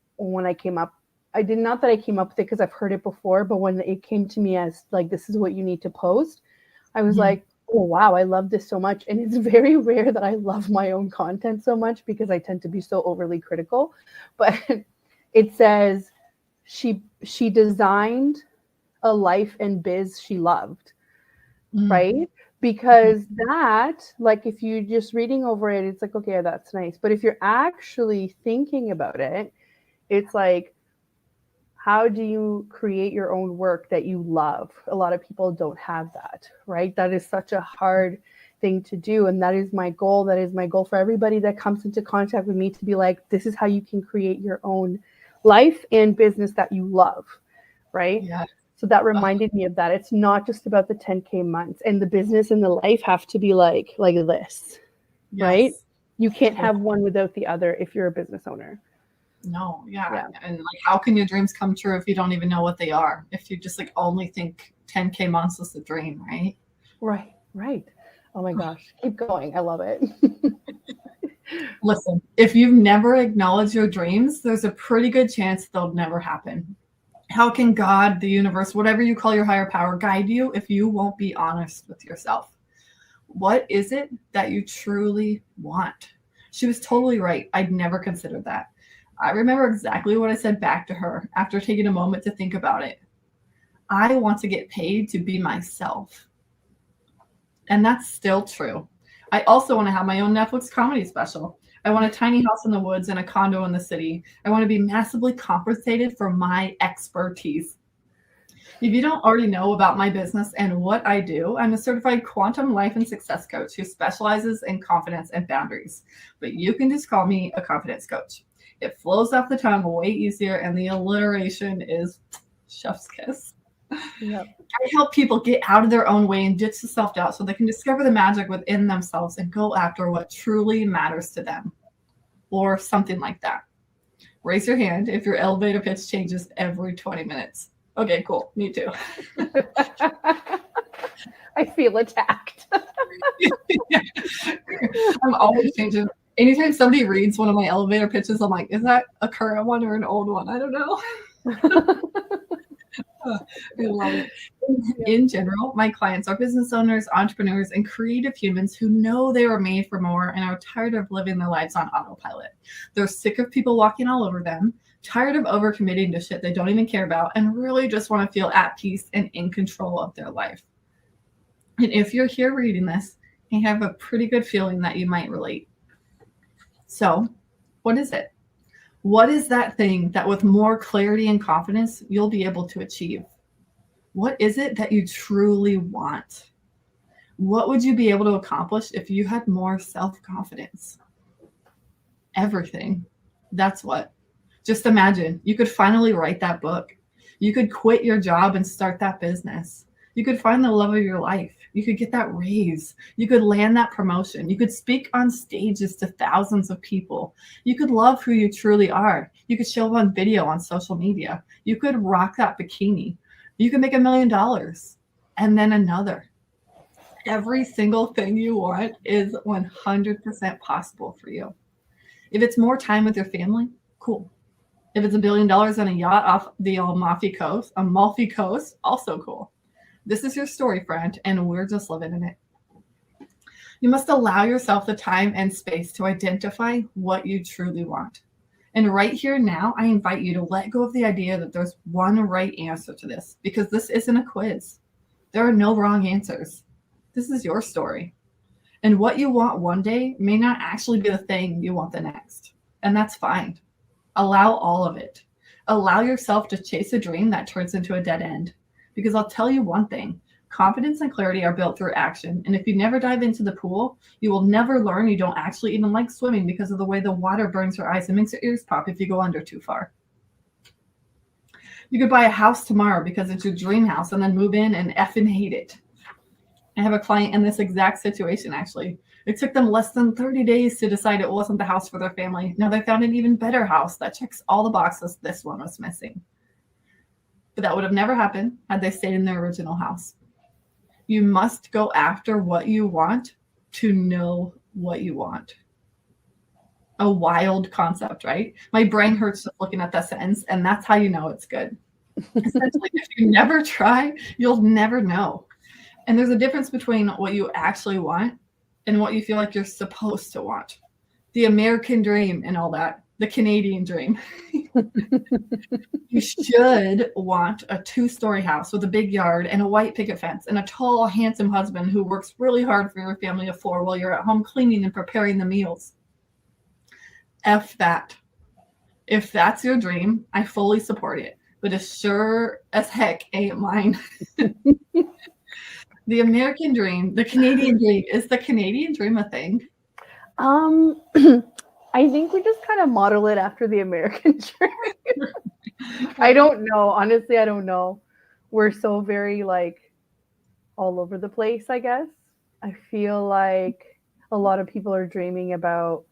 came up, not that I came up with it because I've heard it before, but when it came to me as like, this is what you need to post, I was like, oh, wow, I love this so much. And it's very rare that I love my own content so much because I tend to be so overly critical. But it says she designed a life and biz she loved. Right? Because that, like, if you're just reading over it, it's like, okay, that's nice. But if you're actually thinking about it, it's like, how do you create your own work that you love? A lot of people don't have that, right? That is such a hard thing to do. And that is my goal. That is my goal for everybody that comes into contact with me, to be like, this is how you can create your own life and business that you love, right? Yeah. So that reminded me of that. It's not just about the 10K months, and the business and the life have to be like this, right? You can't have one without the other if you're a business owner. No, yeah. And like, how can your dreams come true if you don't even know what they are? If you just like only think 10K months is the dream, right? Right. Oh my gosh, keep going. I love it. Listen, if you've never acknowledged your dreams, there's a pretty good chance they'll never happen. How can God, the universe, whatever you call your higher power, guide you if you won't be honest with yourself? What is it that you truly want? She was totally right. I'd never considered that. I remember exactly what I said back to her after taking a moment to think about it. I want to get paid to be myself. And that's still true. I also want to have my own Netflix comedy special. I want a tiny house in the woods and a condo in the city. I want to be massively compensated for my expertise. If you don't already know about my business and what I do, I'm a certified quantum life and success coach who specializes in confidence and boundaries. But you can just call me a confidence coach. It flows off the tongue way easier, and the alliteration is chef's kiss. Yep. I help people get out of their own way and ditch the self-doubt so they can discover the magic within themselves and go after what truly matters to them, or something like that. Raise your hand if your elevator pitch changes every 20 minutes. Okay, cool. Me too. I feel attacked. I'm always changing. Anytime somebody reads one of my elevator pitches, I'm like, is that a current one or an old one? I don't know. I love it. In general, my clients are business owners, entrepreneurs, and creative humans who know they were made for more and are tired of living their lives on autopilot. They're sick of people walking all over them, tired of overcommitting to shit they don't even care about, and really just want to feel at peace and in control of their life. And if you're here reading this, I have a pretty good feeling that you might relate. So, what is it? What is that thing that with more clarity and confidence, you'll be able to achieve? What is it that you truly want? What would you be able to accomplish if you had more self-confidence? Everything. That's what. Just imagine, you could finally write that book. You could quit your job and start that business. You could find the love of your life. You could get that raise. You could land that promotion. You could speak on stages to thousands of people. You could love who you truly are. You could show up on video on social media. You could rock that bikini. You could make $1 million and then another. Every single thing you want is 100% possible for you. If it's more time with your family, cool. If it's $1 billion on a yacht off the Amalfi Coast, also cool. This is your story, friend, and we're just living in it. You must allow yourself the time and space to identify what you truly want. And right here now, I invite you to let go of the idea that there's one right answer to this, because this isn't a quiz. There are no wrong answers. This is your story. And what you want one day may not actually be the thing you want the next. And that's fine. Allow all of it. Allow yourself to chase a dream that turns into a dead end. Because I'll tell you one thing, confidence and clarity are built through action. And if you never dive into the pool, you will never learn you don't actually even like swimming because of the way the water burns your eyes and makes your ears pop if you go under too far. You could buy a house tomorrow because it's your dream house and then move in and effing hate it. I have a client in this exact situation, actually. It took them less than 30 days to decide it wasn't the house for their family. Now they found an even better house that checks all the boxes this one was missing. But that would have never happened had they stayed in their original house. You must go after what you want to know what you want. A wild concept, right? My brain hurts just looking at that sentence, and that's how you know it's good. Essentially, if you never try, you'll never know. And there's a difference between what you actually want and what you feel like you're supposed to want. The American dream and all that. The Canadian dream. You should want a 2-story house with a big yard and a white picket fence and a tall, handsome husband who works really hard for your family of 4 while you're at home cleaning and preparing the meals. F that. If that's your dream, I fully support it, but it sure as heck ain't mine. The American dream, the Canadian dream, is the Canadian dream a thing? I think we just kind of model it after the American dream. I don't know. Honestly, I don't know. We're so very like all over the place, I guess. I feel like a lot of people are dreaming about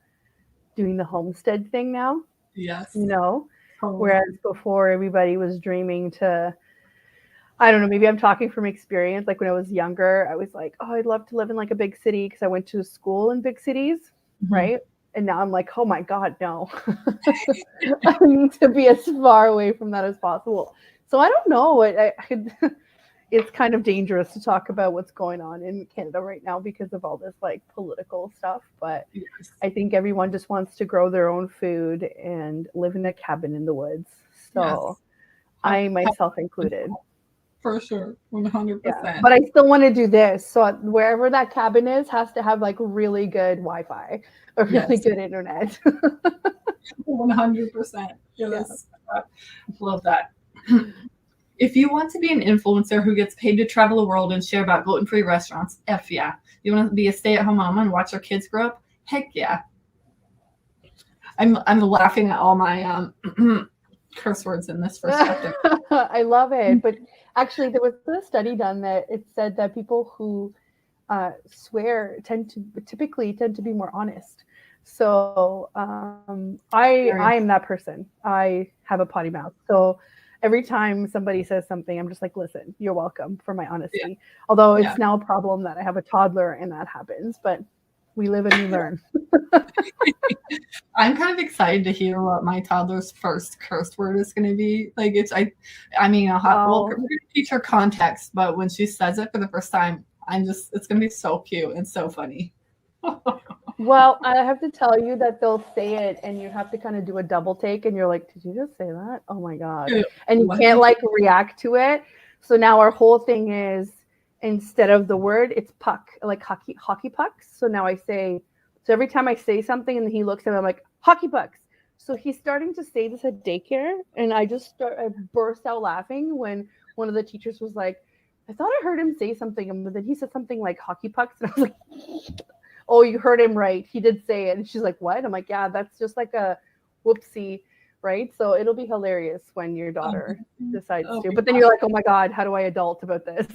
doing the homestead thing now. Yes. You know, whereas before everybody was dreaming to, I don't know, maybe I'm talking from experience. Like when I was younger, I was like, oh, I'd love to live in like a big city because I went to school in big cities, right? And now I'm like, oh my God, no. I need to be as far away from that as possible. So I don't know. It's kind of dangerous to talk about what's going on in Canada right now because of all this like political stuff. But yes. I think everyone just wants to grow their own food and live in a cabin in the woods. So yes. I myself included. For sure, 100%. Yeah, but I still want to do this. So wherever that cabin is has to have like really good Wi-Fi or really good internet. 100%. Yes. Yeah. Love that. If you want to be an influencer who gets paid to travel the world and share about gluten-free restaurants, F yeah. You want to be a stay-at-home mama and watch your kids grow up? Heck yeah. I'm laughing at all my curse words in this first chapter. I love it. But actually, there was a study done that it said that people who swear typically tend to be more honest. So I am that person. I have a potty mouth. So every time somebody says something, I'm just like, listen, you're welcome for my honesty. Yeah. Although it's now a problem that I have a toddler and that happens, but we live and we learn. I'm kind of excited to hear what my toddler's first curse word is going to be. Like I mean, we're going to teach her context, but when she says it for the first time, it's going to be so cute and so funny. Well, I have to tell you that they'll say it and you have to kind of do a double take and you're like, did you just say that? Oh my God. And you can't like react to it. So now our whole thing is, instead of the word, it's puck, like hockey pucks. So now so every time I say something and he looks at me, I'm like, hockey pucks. So he's starting to say this at daycare. And I burst out laughing when one of the teachers was like, I thought I heard him say something, but then he said something like hockey pucks. And I was like, oh, you heard him right. He did say it. And she's like, what? I'm like, yeah, that's just like a whoopsie, right? So it'll be hilarious when your daughter decides to. But then you're like, oh my God, how do I adult about this?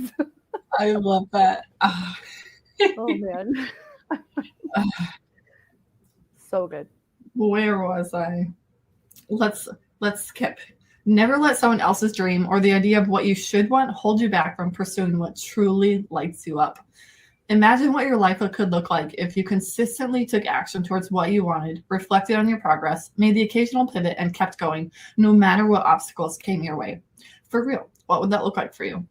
I love that. Oh man. So good. Where was I? Let's skip. Never let someone else's dream or the idea of what you should want hold you back from pursuing what truly lights you up. Imagine what your life could look like if you consistently took action towards what you wanted, reflected on your progress, made the occasional pivot, and kept going, no matter what obstacles came your way. For real, what would that look like for you?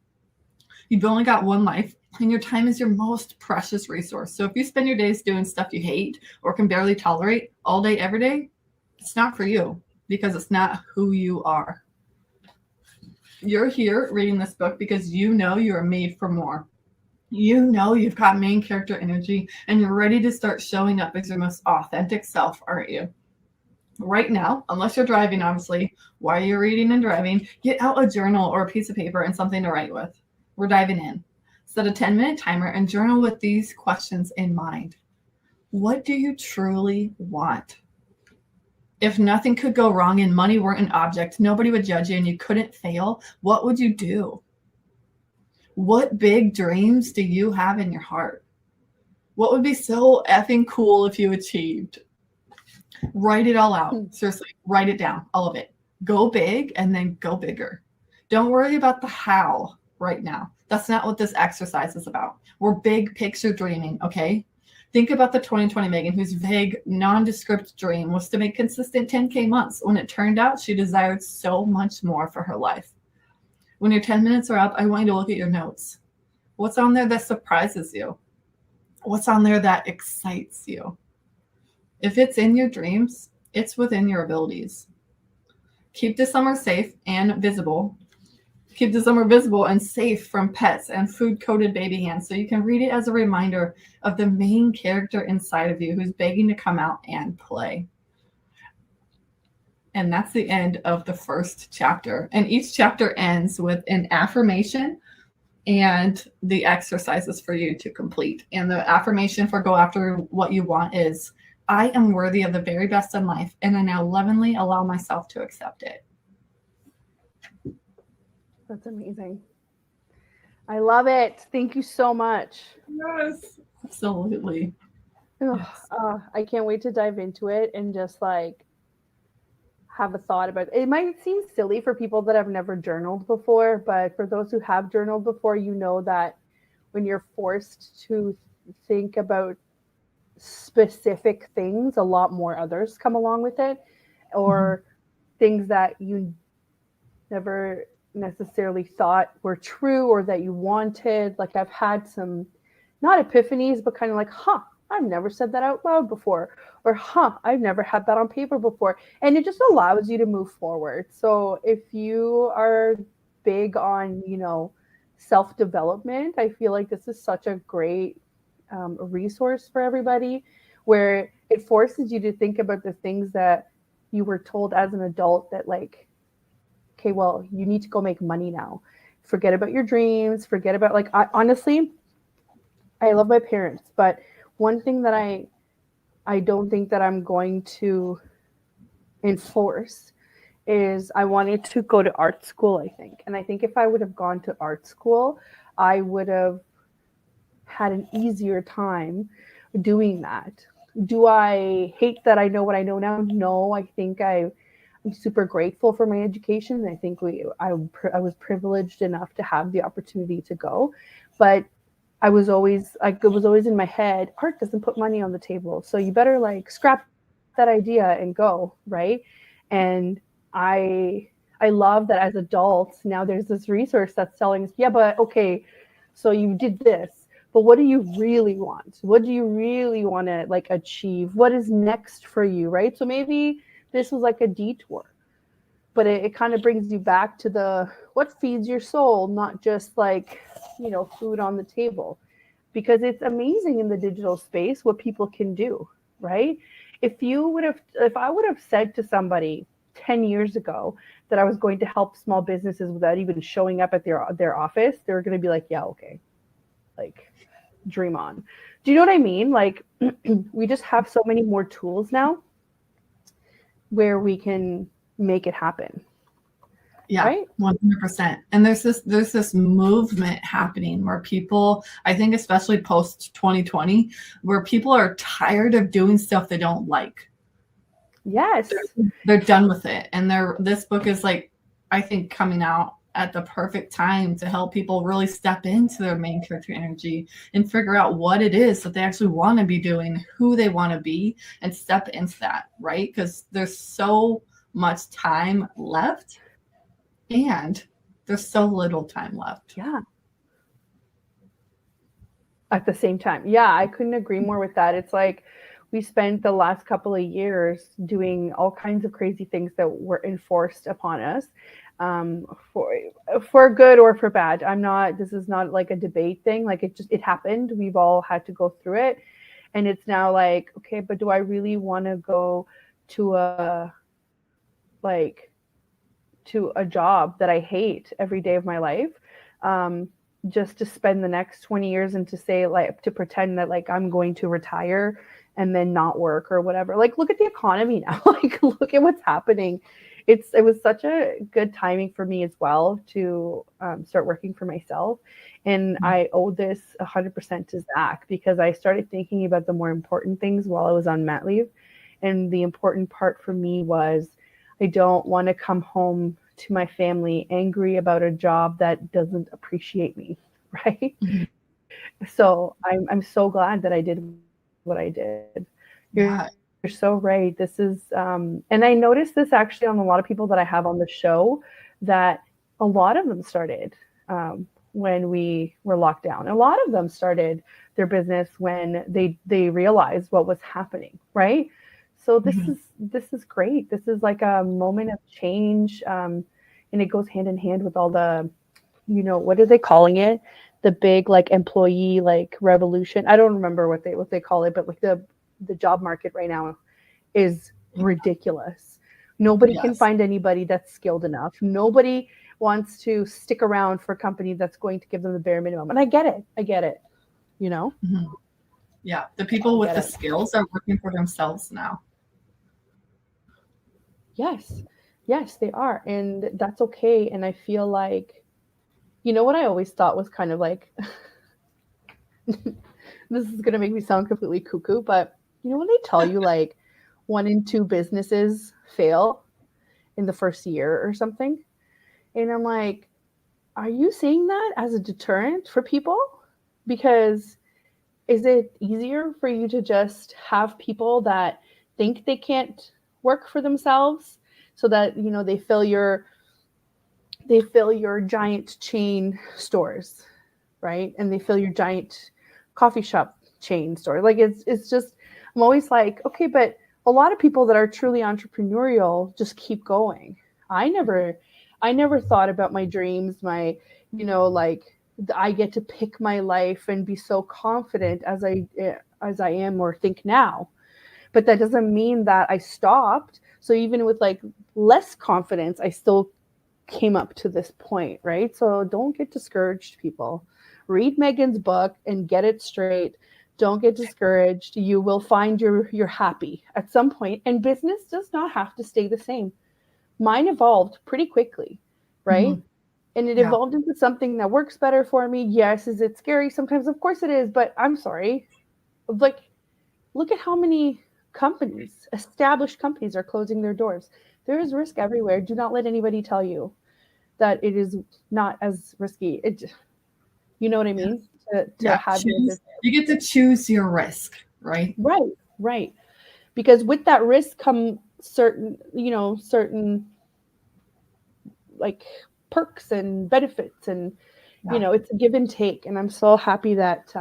You've only got one life, and your time is your most precious resource. So if you spend your days doing stuff you hate or can barely tolerate all day, every day, it's not for you because it's not who you are. You're here reading this book because you know you are made for more. You know you've got main character energy and you're ready to start showing up as your most authentic self, aren't you? Right now, unless you're driving, obviously, while you're reading and driving, get out a journal or a piece of paper and something to write with. We're diving in. Set a 10-minute timer and journal with these questions in mind. What do you truly want? If nothing could go wrong and money weren't an object, nobody would judge you and you couldn't fail, what would you do? What big dreams do you have in your heart? What would be so effing cool if you achieved? Write it all out. Seriously, write it down, all of it. Go big and then go bigger. Don't worry about the how right now. That's not what this exercise is about. We're big picture dreaming, okay? Think about the 2020 Megan, whose vague, nondescript dream was to make consistent 10K months when it turned out she desired so much more for her life. When your 10 minutes are up, I want you to look at your notes. What's on there that surprises you? What's on there that excites you? If it's in your dreams, it's within your abilities. Keep the summer safe and visible. Keep the summer visible and safe from pets and food-coated baby hands so you can read it as a reminder of the main character inside of you who's begging to come out and play. And that's the end of the first chapter. And each chapter ends with an affirmation and the exercises for you to complete. And the affirmation for go after what you want is, I am worthy of the very best in life, and I now lovingly allow myself to accept it. That's amazing. I love it. Thank you so much. Yes, absolutely. I can't wait to dive into it and just like have a thought about it. It might seem silly for people that have never journaled before, but for those who have journaled before, you know that when you're forced to think about specific things, a lot more others come along with it, or things that you never necessarily thought were true or that you wanted. Like I've had some, not epiphanies, but kind of like, I've never said that out loud before, or I've never had that on paper before. And it just allows you to move forward. So if you are big on, self-development, I feel like this is such a great resource for everybody, where it forces you to think about the things that you were told as an adult that like, okay, well, you need to go make money now. Forget about your dreams. Forget about honestly, I love my parents, but one thing that I don't think that I'm going to enforce is I wanted to go to art school, I think. And I think if I would have gone to art school, I would have had an easier time doing that. Do I hate that I know what I know now? No, I think I'm super grateful for my education. I think I was privileged enough to have the opportunity to go, but it was always in my head, art doesn't put money on the table, so you better like scrap that idea and go, right? And I love that as adults now there's this resource that's telling us, yeah, but okay, so you did this, but what do you really want? What do you really want to like achieve? What is next for you, right? So maybe this was like a detour, but it kind of brings you back to what feeds your soul, not just like, food on the table, because it's amazing in the digital space what people can do, right? If I would have said to somebody 10 years ago that I was going to help small businesses without even showing up at their office, they were going to be like, yeah, okay, like dream on. Do you know what I mean? Like we just have so many more tools now where we can make it happen. Yeah, right? 100%. And there's this movement happening where people, I think especially post 2020, where people are tired of doing stuff they don't like. Yes. They're done with it. And this book is like, I think, coming out at the perfect time to help people really step into their main character energy and figure out what it is that they actually want to be doing, who they want to be, and step into that, right? Because there's so much time left. And there's so little time left. Yeah. At the same time. Yeah, I couldn't agree more with that. It's like we spent the last couple of years doing all kinds of crazy things that were enforced upon us, for good or for bad. This is not like a debate thing. Like it happened. We've all had to go through it. And it's now like, okay, but do I really want to go to a job that I hate every day of my life, just to spend the next 20 years and to pretend that like I'm going to retire and then not work or whatever. Like, look at the economy now. Like, look at what's happening. It was such a good timing for me as well to start working for myself. And I owe this 100% to Zach, because I started thinking about the more important things while I was on mat leave. And the important part for me was, I don't want to come home to my family angry about a job that doesn't appreciate me, right? Mm-hmm. So I'm so glad that I did what I did. You're so right. This is, and I noticed this actually on a lot of people that I have on the show, that a lot of them started when we were locked down. A lot of them started their business when they realized what was happening, right? So this is great. This is like a moment of change, and it goes hand in hand with all the, what are they calling it? The big like employee like revolution. I don't remember what they call it, but like the job market right now is ridiculous. Nobody can find anybody that's skilled enough. Nobody wants to stick around for a company that's going to give them the bare minimum. And I get it. Mm-hmm. Yeah, the people with the skills are working for themselves now. Yes, they are. And that's okay. And I feel like, what I always thought was kind of like, this is going to make me sound completely cuckoo, but when they tell you like 1 in 2 businesses fail in the first year or something. And I'm like, are you seeing that as a deterrent for people? Because is it easier for you to just have people that think they can't work for themselves so that, they fill your giant chain stores, right? And they fill your giant coffee shop chain store. Like it's just, I'm always like, okay, but a lot of people that are truly entrepreneurial just keep going. I never thought about my dreams, my, like I get to pick my life and be so confident as I am or think now. But that doesn't mean that I stopped. So even with like less confidence, I still came up to this point, right? So don't get discouraged, people. Read Megan's book and get it straight. Don't get discouraged. You will find you're happy at some point. And business does not have to stay the same. mine evolved pretty quickly, right? Mhm. And it Yeah. evolved into something that works better for me. Yes, is it scary sometimes? Of course it is, but I'm sorry. Like, look at how many companies, established companies, are closing their doors. There is risk everywhere. Do not let anybody tell you that it is not as risky. You know what I mean? To Yeah. have your business. You get to choose your risk, right? Right, right. Because with that risk come certain like perks and benefits, and Yeah. it's a give and take. And I'm so happy that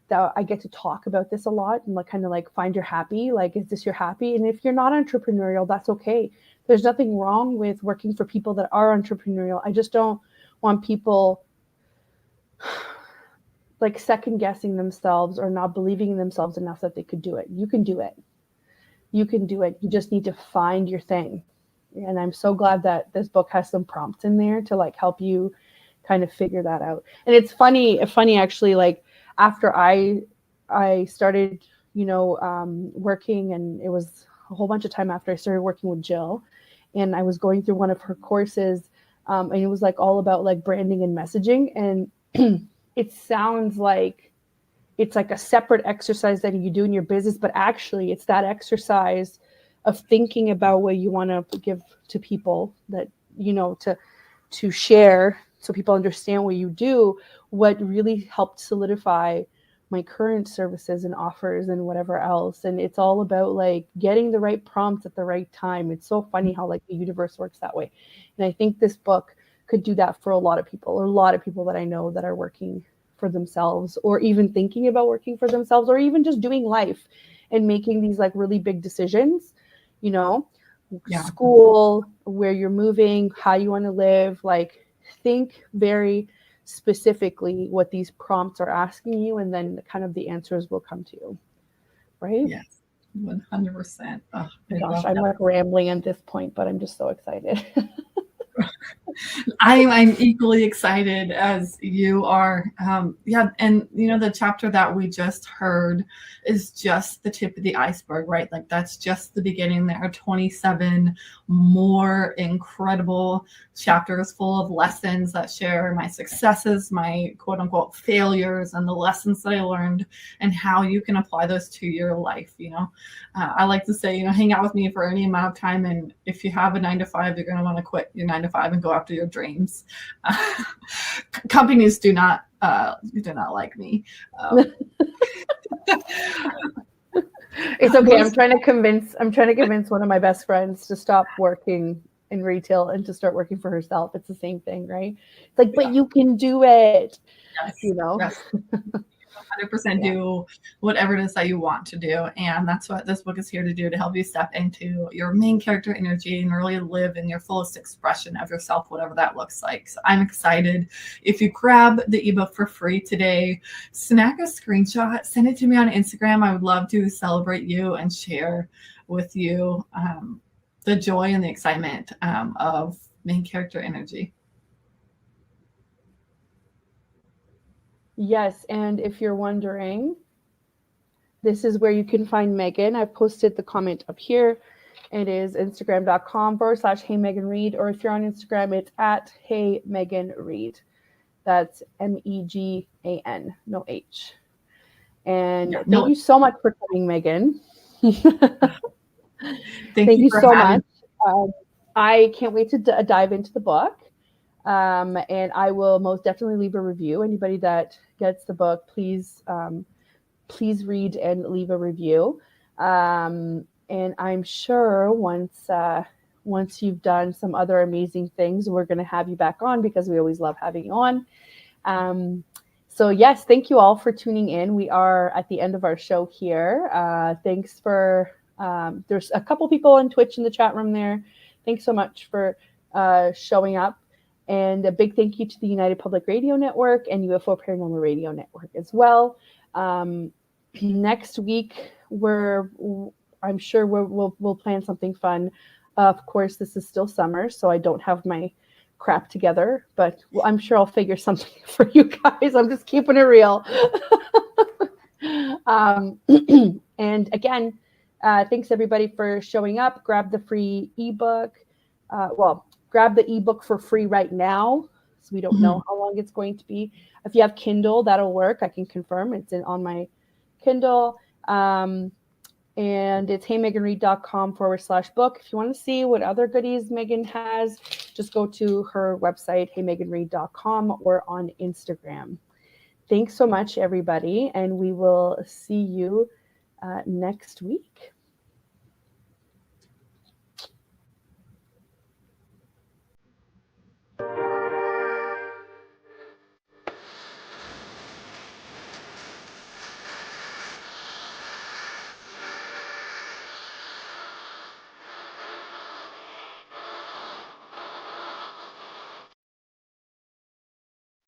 I get to talk about this a lot, and like kind of like find your happy. Like, is this your happy? And if you're not entrepreneurial, that's okay. There's nothing wrong with working for people that are entrepreneurial. I just don't want people like second guessing themselves or not believing in themselves enough that they could do it. You can do it. You can do it. You just need to find your thing. And I'm so glad that this book has some prompts in there to like help you kind of figure that out. And it's funny actually, like after I started, working, and it was a whole bunch of time after I started working with Jill, and I was going through one of her courses, and it was like all about like branding and messaging. And it sounds like it's like a separate exercise that you do in your business, but actually it's that exercise of thinking about what you want to give to people, that, to share so people understand what you do, what really helped solidify my current services and offers and whatever else. And it's all about like getting the right prompts at the right time. It's so funny how like the universe works that way. And I think this book could do that for a lot of people, that I know that are working for themselves, or even thinking about working for themselves, or even just doing life and making these like really big decisions, Yeah. school, where you're moving, how you want to live. Like, think very specifically what these prompts are asking you, and then kind of the answers will come to you. Right? Yes. 100%. Oh, I Gosh, love I'm that. like rambling at this point, but I'm just so excited. I'm equally excited as you are. Yeah, and the chapter that we just heard is just the tip of the iceberg, right? Like that's just the beginning. There are 27 more incredible chapters full of lessons that share my successes, my quote unquote failures, and the lessons that I learned, and how you can apply those to your life. I like to say, hang out with me for any amount of time, and if you have a 9-to-5, you're going to want to quit your 9-to-5 and go after your dreams. Companies do not like me. It's okay. I'm trying to convince one of my best friends to stop working in retail and to start working for herself. It's the same thing, right? It's like, but you can do it. Yes. Yes. 100% do whatever it is that you want to do. And that's what this book is here to do, to help you step into your main character energy and really live in your fullest expression of yourself, whatever that looks like. So I'm excited. If you grab the ebook for free today, snag a screenshot, send it to me on Instagram. I would love to celebrate you and share with you the joy and the excitement of main character energy. Yes, and if you're wondering, this is where you can find Megan. I've posted the comment up here. It is instagram.com/Hey Megan Reed, or if you're on Instagram, it's at Hey Megan Reed. That's MEGAN, no H. And thank you so much for coming, Megan. Thank you so much. I can't wait to dive into the book. And I will most definitely leave a review. Anybody that gets the book, please read and leave a review. And I'm sure once you've done some other amazing things, we're going to have you back on, because we always love having you on. So yes, thank you all for tuning in. We are at the end of our show here. Thanks for, there's a couple people on Twitch in the chat room there. Thanks so much for showing up. And a big thank you to the United Public Radio Network and UFO Paranormal Radio Network as well. Next week, I'm sure we'll plan something fun. Of course, this is still summer, so I don't have my crap together, but I'm sure I'll figure something for you guys. I'm just keeping it real. And again, thanks everybody for showing up. Grab the free ebook. grab the ebook for free right now. So we don't know how long it's going to be. If you have Kindle, that'll work. I can confirm it's on my Kindle. And it's heymeganreed.com/book. If you want to see what other goodies Megan has, just go to her website, heymeganreed.com, or on Instagram. Thanks so much, everybody. And we will see you next week.